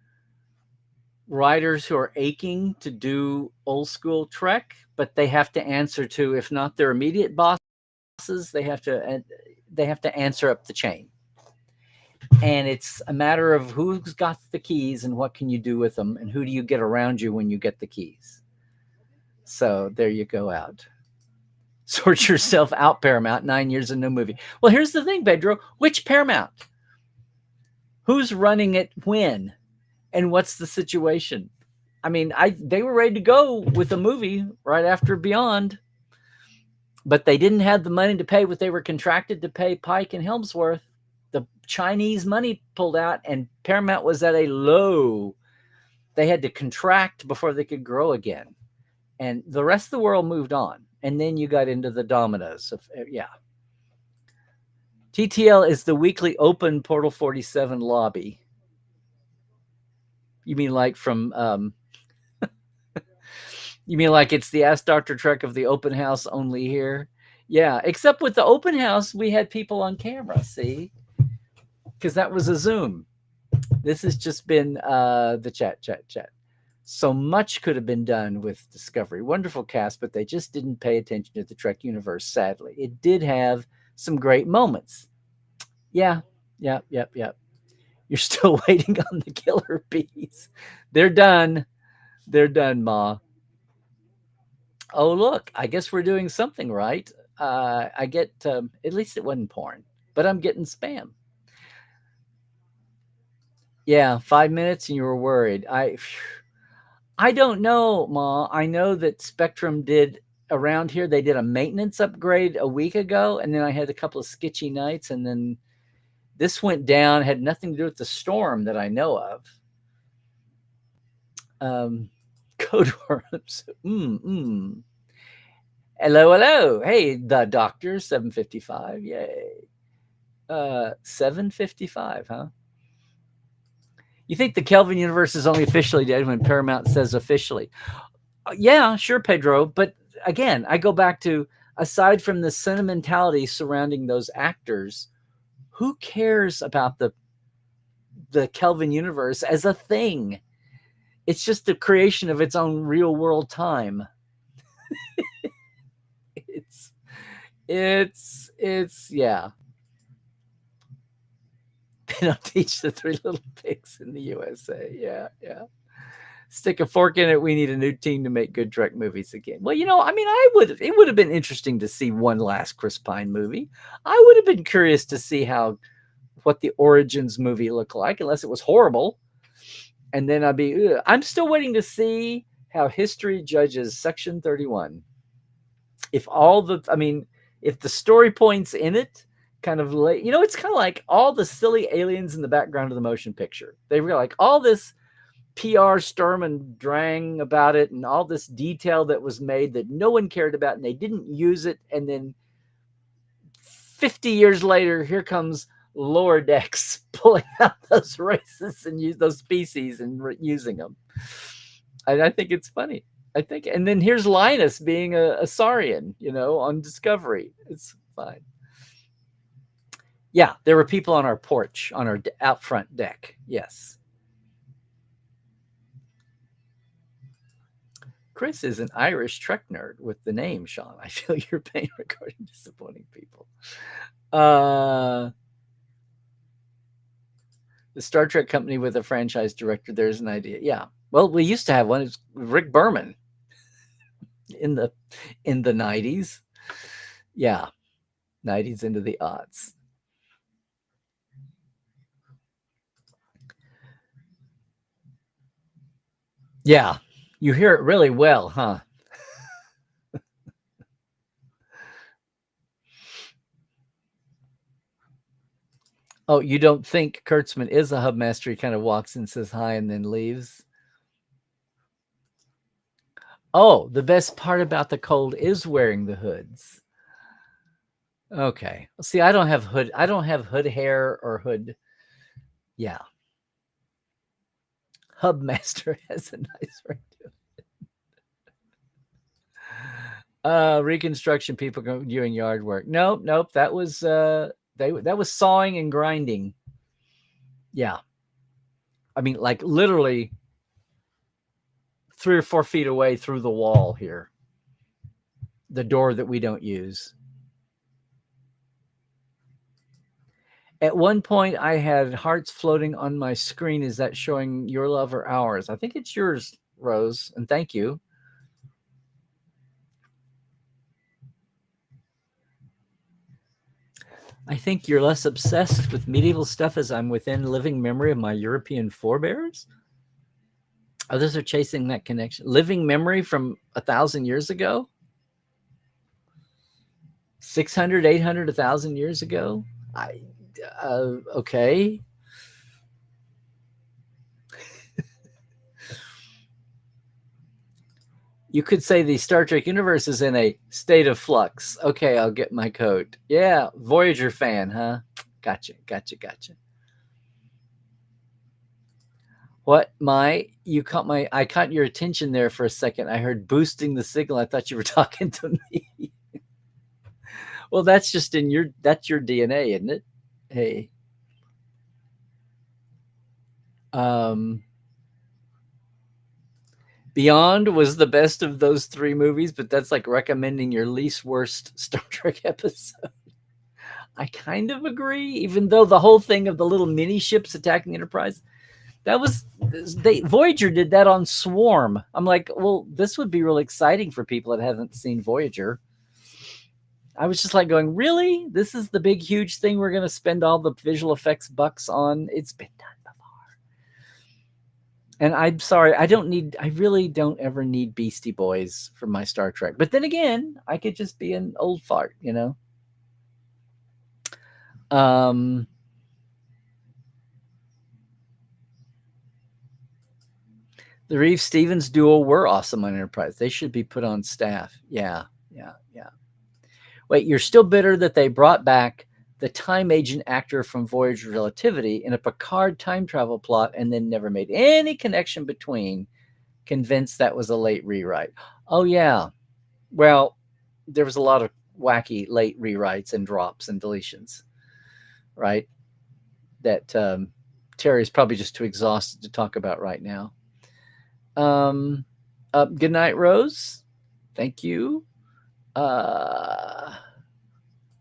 writers who are aching to do old school Trek, but they have to answer to, if not their immediate bosses, they have to answer up the chain. And it's a matter of who's got the keys and what can you do with them and who do you get around you when you get the keys. So there you go out. Sort yourself out, Paramount. 9 years and no movie. Well, here's the thing, Pedro. Which Paramount? Who's running it when? And what's the situation? I mean, they were ready to go with a movie right after Beyond, but they didn't have the money to pay what they were contracted to pay Pike and Helmsworth. The Chinese money pulled out, and Paramount was at a low. They had to contract before they could grow again. And the rest of the world moved on. And then you got into the dominoes of, yeah. TTL is the weekly open Portal 47 lobby. You mean like from You mean like it's the Ask Dr. Trek of the open house only here? Yeah, except with the open house, we had people on camera, see? Because that was a Zoom. This has just been the chat. So much could have been done with Discovery. Wonderful cast, but they just didn't pay attention to the Trek universe, sadly. It did have some great moments. Yeah. You're still waiting on the killer bees. They're done. They're done, Ma. Oh, look, I guess we're doing something right. I get, at least it wasn't porn, but I'm getting spam. Yeah, 5 minutes and you were worried. I don't know, Ma. I know that Spectrum did around here. They did a maintenance upgrade a week ago, and then I had a couple of sketchy nights, and then this went down. Had nothing to do with the storm that I know of. Code worms. Hello. Hey, the doctor. 7:55. Yay. 7:55, huh? You think the Kelvin universe is only officially dead when Paramount says officially? Yeah, sure, Pedro. But again, I go back to, aside from the sentimentality surrounding those actors, who cares about the Kelvin universe as a thing? It's just the creation of its own real world time. it's yeah. They don't teach the Three Little Pigs in the USA. Yeah. Stick a fork in it. We need a new team to make good Trek movies again. Well, I mean, it would have been interesting to see one last Chris Pine movie. I would have been curious to see what the Origins movie looked like, unless it was horrible. And then I'm still waiting to see how history judges Section 31. If the story points in it kind of it's kind of like all the silly aliens in the background of the motion picture. They've got like all this PR Sturm and Drang about it, and all this detail that was made that no one cared about, and they didn't use it. And then 50 years later, here comes Lower Decks pulling out those races and use those species and using them. I think it's funny. And then here's Linus being a Saurian, on Discovery. It's fine. Yeah, there were people on our porch, on our out front deck. Yes. Chris is an Irish Trek nerd with the name, Sean. I feel your pain regarding disappointing people. The Star Trek company with a franchise director, there's an idea. Yeah. Well, we used to have one. It's Rick Berman in the 90s. Yeah. 90s into the aughts. Yeah. You hear it really well, huh? Oh, you don't think Kurtzman is a hub master? He kind of walks in, says hi, and then leaves. Oh, the best part about the cold is wearing the hoods. Okay. See, I don't have hood hair or hood. Yeah. Hub master has a nice ring to it. Reconstruction people doing yard work. Nope. That was that was sawing and grinding. Yeah. I mean, like literally 3 or 4 feet away through the wall here. The door that we don't use. At one point, I had hearts floating on my screen. Is that showing your love or ours? I think it's yours, Rose, and thank you. I think you're less obsessed with medieval stuff as I'm within living memory of my European forebears. Others are chasing that connection. Living memory from 1,000 years ago? 600, 800, 1,000 years ago? Okay. You could say the Star Trek universe is in a state of flux. Okay, I'll get my coat. Yeah, Voyager fan, huh? Gotcha. What I caught your attention there for a second. I heard boosting the signal. I thought you were talking to me. Well, that's just that's your DNA, isn't it? Hey. Beyond was the best of those 3 movies, but that's like recommending your least worst Star Trek episode. I kind of agree, even though the whole thing of the little mini ships attacking the Enterprise, that was Voyager did that on Swarm. I'm like, well, this would be really exciting for people that haven't seen Voyager. I was just like going, really? This is the big, huge thing we're going to spend all the visual effects bucks on? It's been done before. And I'm sorry, I really don't ever need Beastie Boys for my Star Trek. But then again, I could just be an old fart, you know? The Reeves-Stevens duo were awesome on Enterprise. They should be put on staff. Yeah. Wait, you're still bitter that they brought back the time agent actor from Voyager Relativity in a Picard time travel plot and then never made any connection between, convinced that was a late rewrite. Oh, yeah. Well, there was a lot of wacky late rewrites and drops and deletions, right? That Terry's probably just too exhausted to talk about right now. Good night, Rose. Thank you.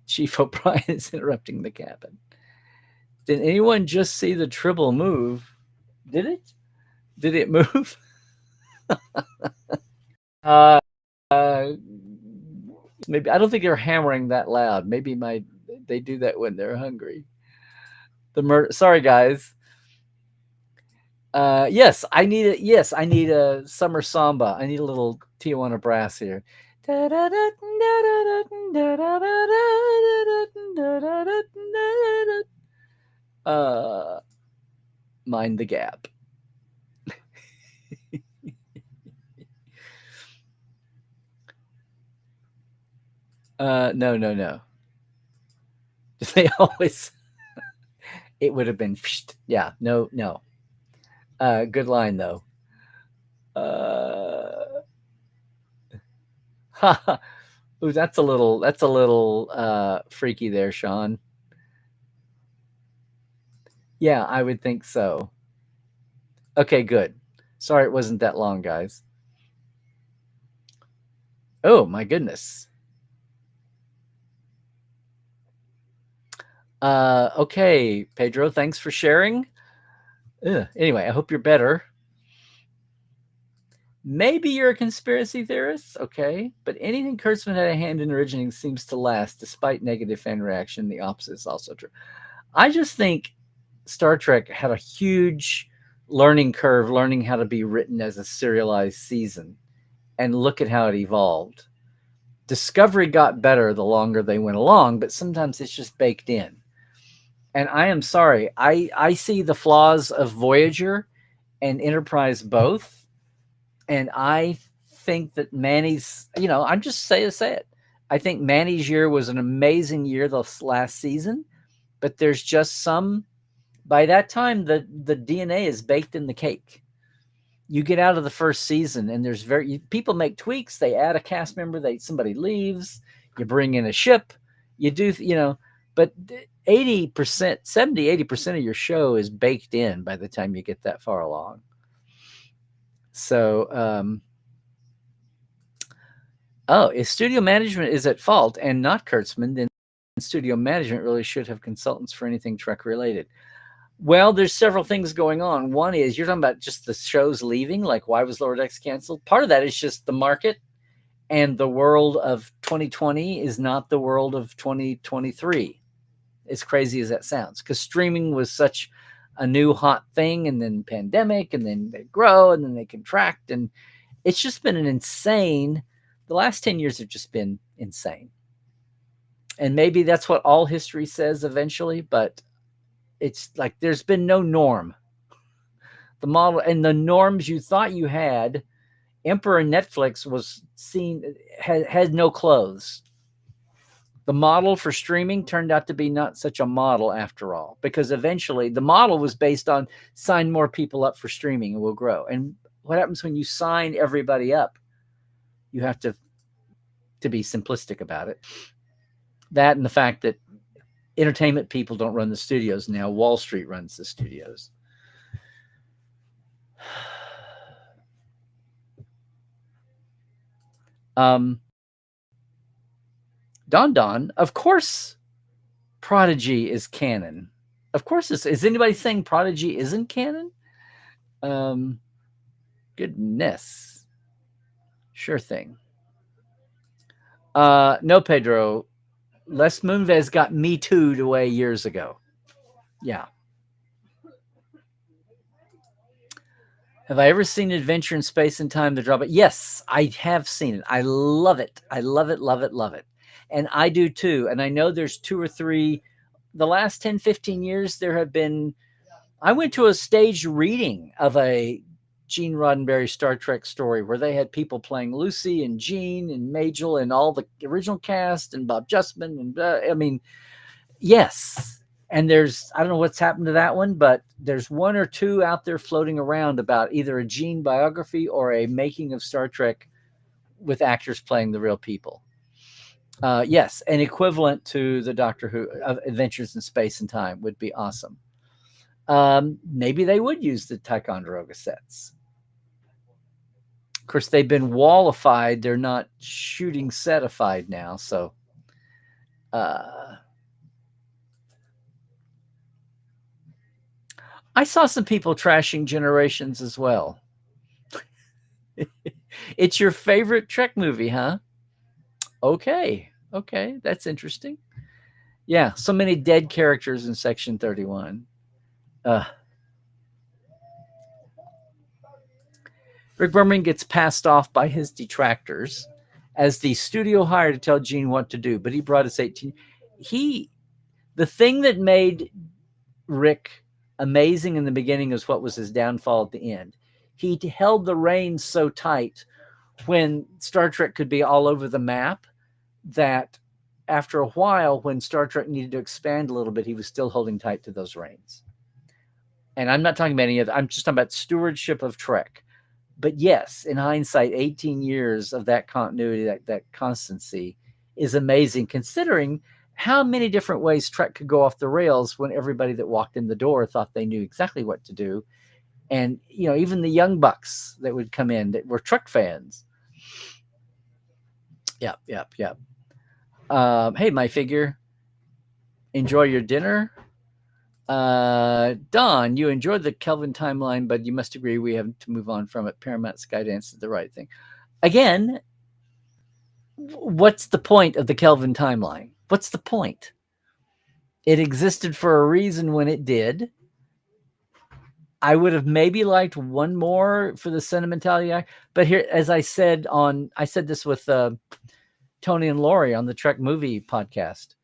Chief O'Brien is interrupting the cabin. Did anyone just see the Tribble move? Did it? Did it move? Maybe I don't think they're hammering that loud. Maybe they do that when they're hungry. Sorry, guys. Yes, I need a summer samba. I need a little Tijuana brass here. Mind the gap. No. They always. It would have been. Yeah, no. Good line though. Ooh, that's a little freaky there, Sean. Yeah, I would think so. Okay, good. Sorry it wasn't that long, guys. Oh my goodness. Okay, Pedro, thanks for sharing. Anyway, I hope you're better. Maybe you're a conspiracy theorist, okay? But anything Kurtzman had a hand in originating seems to last, despite negative fan reaction. The opposite is also true. I just think Star Trek had a huge learning curve, learning how to be written as a serialized season. And look at how it evolved. Discovery got better the longer they went along, but sometimes it's just baked in. And I am sorry, I see the flaws of Voyager and Enterprise both. And I think that Manny's, I'm just say it. I think Manny's year was an amazing year this last season, but there's just by that time, the DNA is baked in the cake. You get out of the first season and there's people make tweaks. They add a cast member, somebody leaves, you bring in a ship, you do, but 80%, 70-80% of your show is baked in by the time you get that far along. So, if studio management is at fault and not Kurtzman, then studio management really should have consultants for anything Trek related. Well, there's several things going on. One is you're talking about just the shows leaving, like why was Lower Decks canceled? Part of that is just the market, and the world of 2020 is not the world of 2023. As crazy as that sounds, because streaming was such a new hot thing, and then pandemic, and then they grow, and then they contract, and it's just been the last 10 years have just been insane. And maybe that's what all history says eventually, but it's like there's been no norm. The model and the norms you thought you had, Emperor Netflix was seen had no clothes. The model for streaming turned out to be not such a model after all, because eventually the model was based on sign more people up for streaming and we'll grow. And what happens when you sign everybody up? You have to be simplistic about it. That and the fact that entertainment people don't run the studios now. Wall Street runs the studios. Don, of course, Prodigy is canon. Of course, is anybody saying Prodigy isn't canon? Goodness. Sure thing. No, Pedro. Les Moonves got Me Too'd away years ago. Yeah. Have I ever seen Adventure in Space and Time, the drama? Yes, I have seen it. I love it. I love it, love it, love it. And I do too. And I know there's 2 or 3, the last 10, 15 years, there have been, I went to a staged reading of a Gene Roddenberry Star Trek story where they had people playing Lucy and Gene and Majel and all the original cast and Bob Justman. And I mean, yes. And there's, I don't know what's happened to that one, but there's 1 or 2 out there floating around about either a Gene biography or a making of Star Trek with actors playing the real people. Yes, an equivalent to the Doctor Who Adventures in Space and Time would be awesome. Maybe they would use the Ticonderoga sets. Of course, they've been wallified. They're not shooting setified now. So, I saw some people trashing Generations as well. It's your favorite Trek movie, huh? Okay. That's interesting. Yeah, so many dead characters in Section 31. Rick Berman gets passed off by his detractors as the studio hired to tell Gene what to do, but he brought us 18. The thing that made Rick amazing in the beginning is what was his downfall at the end. He held the reins so tight when Star Trek could be all over the map that after a while, when Star Trek needed to expand a little bit, he was still holding tight to those reins. And I'm not talking about any of that. I'm just talking about stewardship of Trek. But yes, in hindsight, 18 years of that continuity, that constancy is amazing, considering how many different ways Trek could go off the rails when everybody that walked in the door thought they knew exactly what to do. And, even the young bucks that would come in that were Trek fans. Yep. Hey, my figure, enjoy your dinner. Don, you enjoyed the Kelvin timeline, but you must agree we have to move on from it. Paramount Skydance is the right thing. Again, what's the point of the Kelvin timeline? What's the point? It existed for a reason when it did. I would have maybe liked one more for the Sentimentality Act, but here, as I said this with Tony and Lori on the Trek Movie podcast.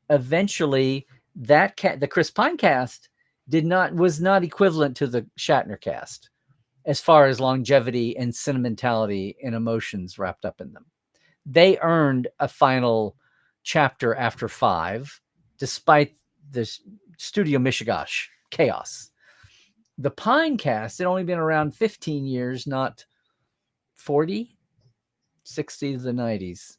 Eventually, the Chris Pine cast was not equivalent to the Shatner cast as far as longevity and sentimentality and emotions wrapped up in them. They earned a final chapter after 5, despite the Studio Mishigosh chaos. The Pine cast had only been around 15 years, not 40, 60 to the 90s.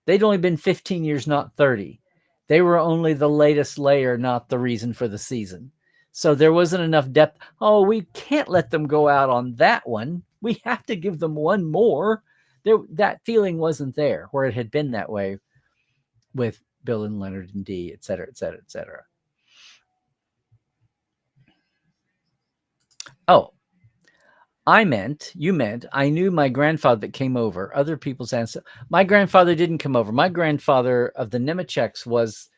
They'd only been 15 years, not 30. They were only the latest layer, not the reason for the season. So there wasn't enough depth. Oh, we can't let them go out on that one. We have to give them one more. That feeling wasn't there, where it had been that way with Bill and Leonard and Dee, et cetera, et cetera, et cetera. Oh, you meant, I knew my grandfather that came over. Other people's ancestors. My grandfather didn't come over. My grandfather of the Nemecheks was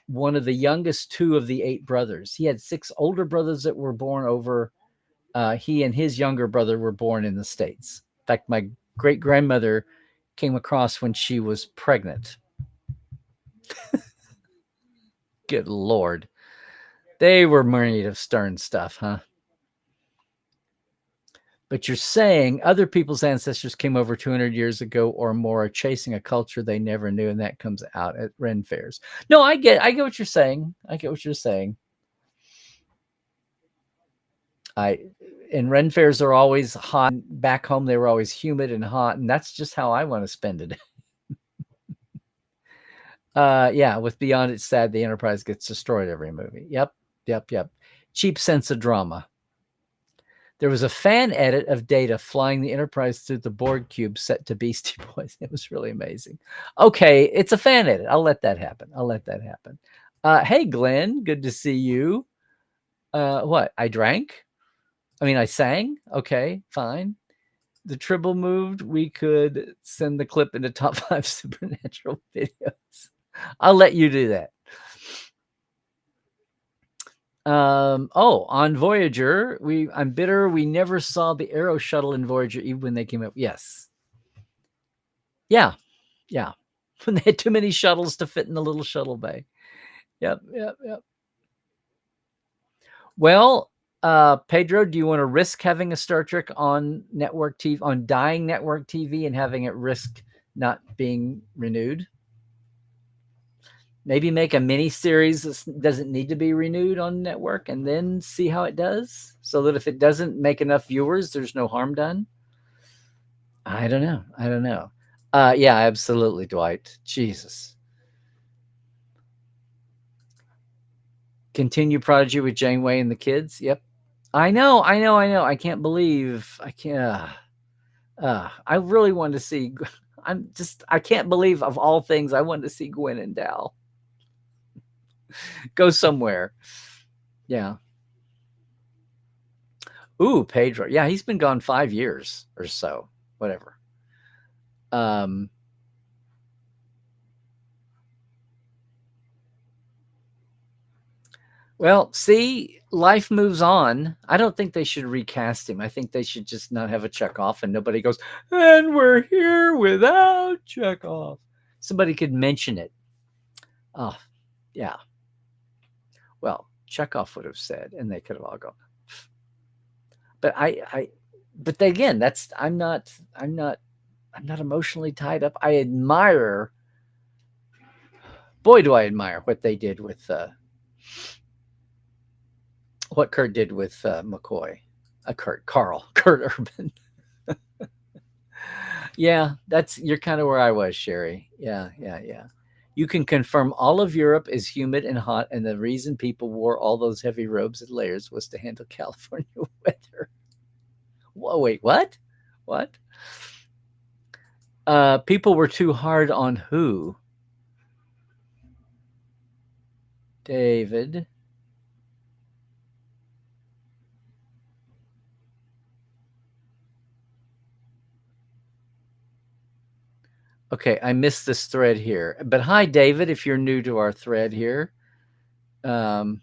one of the youngest 2 of the 8 brothers. He had 6 older brothers that were born over. He and his younger brother were born in the States. In fact, my great-grandmother came across when she was pregnant. Good Lord. They were made of stern stuff, huh? But you're saying other people's ancestors came over 200 years ago or more, chasing a culture they never knew, and that comes out at Ren fairs. No, I get what you're saying. I get what you're saying. And Ren fairs are always hot. Back home, they were always humid and hot, and that's just how I want to spend it. Yeah, with Beyond It's Sad, the Enterprise gets destroyed every movie. Yep. Cheap sense of drama. There was a fan edit of Data flying the Enterprise through the Borg cube set to Beastie Boys. It was really amazing. Okay, it's a fan edit. I'll let that happen. Hey, Glenn, good to see you. What? I drank? I mean, I sang? Okay, fine. The Tribble moved. We could send the clip into top 5 supernatural videos. I'll let you do that. On Voyager, I'm bitter we never saw the Arrow shuttle in Voyager, even when they came up. Yes. Yeah. When they had too many shuttles to fit in the little shuttle bay. Yep. Well, Pedro, do you want to risk having a Star Trek on network TV, on dying network TV, and having it risk not being renewed? Maybe make a mini series that doesn't need to be renewed on network, and then see how it does, so that if it doesn't make enough viewers, there's no harm done. I don't know. Yeah, absolutely, Dwight. Jesus. Continue Prodigy with Janeway and the kids. Yep. I know. I can't believe I can't. I really wanted to see. I can't believe, of all things, I wanted to see Gwen and Dal go somewhere. Yeah. Ooh, Pedro. Yeah, he's been gone 5 years or so. Whatever. Well, see, life moves on. I don't think they should recast him. I think they should just not have a Chekhov, and nobody goes, and we're here without Chekhov. Somebody could mention it. Oh, yeah. Well, Chekhov would have said, and they could have all gone. But but again, I'm not emotionally tied up. I admire. Boy, do I admire what they did with. What Kurt did with McCoy, Kurt Urban. Yeah, you're kind of where I was, Sherry. Yeah. You can confirm all of Europe is humid and hot, and the reason people wore all those heavy robes and layers was to handle California weather. Whoa, wait, what? People were too hard on who? David. Okay, I missed this thread here. But hi, David, if you're new to our thread here. Not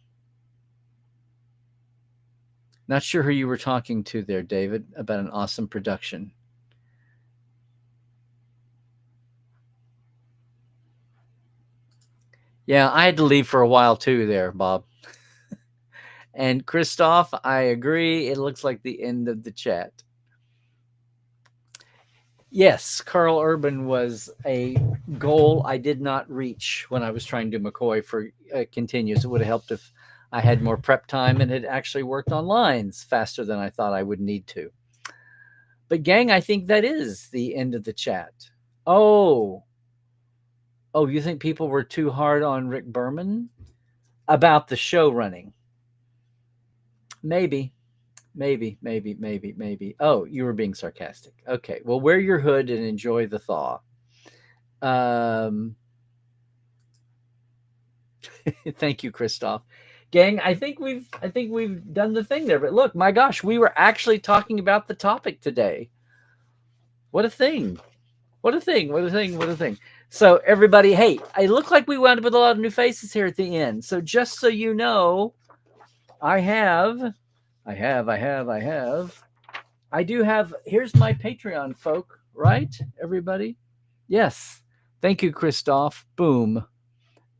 sure who you were talking to there, David, about an awesome production. Yeah, I had to leave for a while too there, Bob. And Christoph, I agree. It looks like the end of the chat. Yes, Carl Urban was a goal I did not reach when I was trying to do McCoy for continues. It would have helped if I had more prep time and had actually worked on lines faster than I thought I would need to. But gang, I think that is the end of the chat. Oh, you think people were too hard on Rick Berman about the show running? Maybe. Oh, you were being sarcastic. Okay, well, wear your hood and enjoy the thaw. Thank you, Christoph. Gang, I think we've done the thing there. But look, my gosh, we were actually talking about the topic today. What a thing. So everybody, hey, it looked like we wound up with a lot of new faces here at the end. So just so you know, I do have, here's my Patreon folk, right, everybody? Yes. Thank you, Christoph. Boom.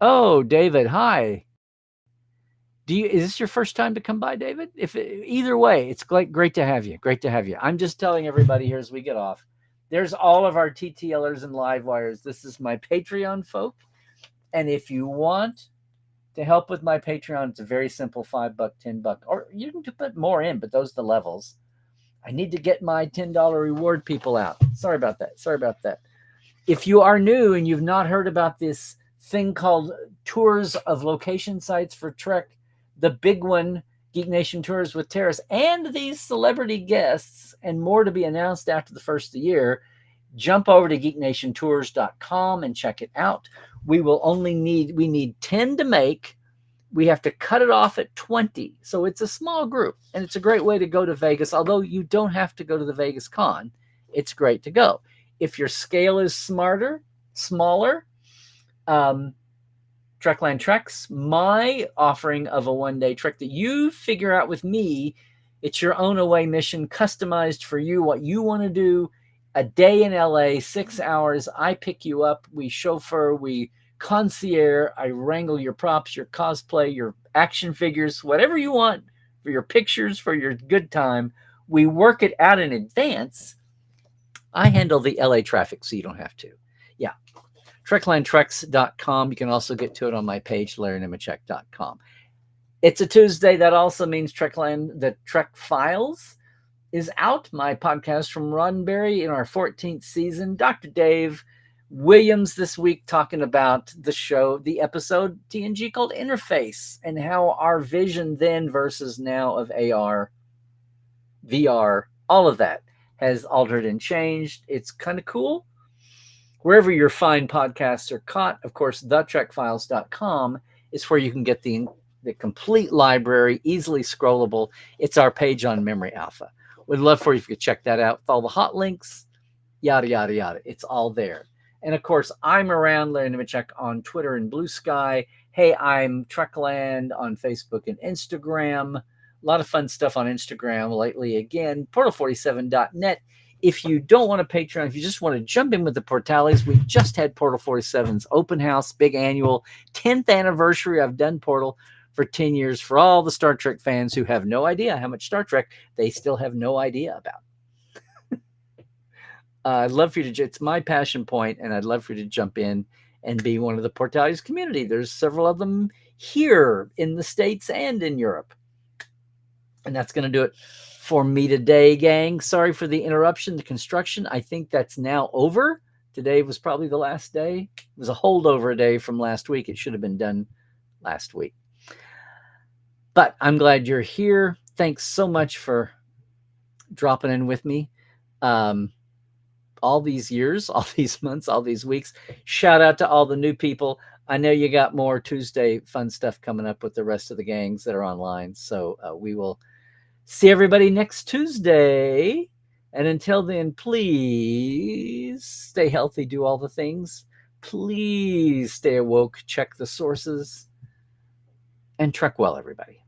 Oh, David, hi. Is this your first time to come by, David? Either way, it's great to have you. Great to have you. I'm just telling everybody here as we get off. There's all of our TTLers and live wires. This is my Patreon folk. And if you want to help with my Patreon, it's a very simple $5, $10, or you can put more in, but those are the levels. I need to get my $10 reward people out. Sorry about that. If you are new and you've not heard about this thing called tours of location sites for Trek, the big one, Geek Nation Tours with Terrace, and these celebrity guests and more to be announced after the first of the year, jump over to geeknationtours.com and check it out. We need 10 to make. We have to cut it off at 20. So it's a small group, and it's a great way to go to Vegas. Although you don't have to go to the Vegas Con, it's great to go. If your scale is smaller, Trekland Treks, my offering of a one-day trek that you figure out with me. It's your own away mission, customized for you, what you want to do. A day in LA, 6 hours. I pick you up. We chauffeur. We concierge. I wrangle your props, your cosplay, your action figures, whatever you want for your pictures, for your good time. We work it out in advance. I handle the LA traffic, so you don't have to. Yeah. TreklandTreks.com. You can also get to it on my page, LarryNemechek.com. It's a Tuesday. That also means Trekland, the Trek Files, is out. My podcast from Roddenberry in our 14th season. Dr. Dave Williams this week talking about the episode TNG called Interface, and how our vision then versus now of AR, VR, all of that has altered and changed. It's kind of cool. Wherever your fine podcasts are caught, of course, thetrekfiles.com is where you can get the complete library, easily scrollable. It's our page on Memory Alpha. We'd love for you if you could check that out with all the hot links, yada, yada, yada. It's all there. And of course, I'm around, Larry Nemechek, on Twitter and Blue Sky. Hey, I'm Trekland on Facebook and Instagram. A lot of fun stuff on Instagram lately. Again, portal47.net. If you don't want a Patreon, if you just want to jump in with the Portales, we just had Portal 47's open house, big annual 10th anniversary. I've done Portal for 10 years for all the Star Trek fans who have no idea how much Star Trek they still have no idea about. I'd love for you to, it's my passion point, and I'd love for you to jump in and be one of the Portales community. There's several of them here in the States and in Europe. And that's going to do it for me today, gang. Sorry for the interruption, the construction. I think that's now over. Today was probably the last day. It was a holdover day from last week. It should have been done last week. But I'm glad you're here. Thanks so much for dropping in with me. All these years, all these months, all these weeks. Shout out to all the new people. I know you got more Tuesday fun stuff coming up with the rest of the gangs that are online. So we will see everybody next Tuesday. And until then, please stay healthy, do all the things. Please stay awoke, check the sources, and trek well, everybody.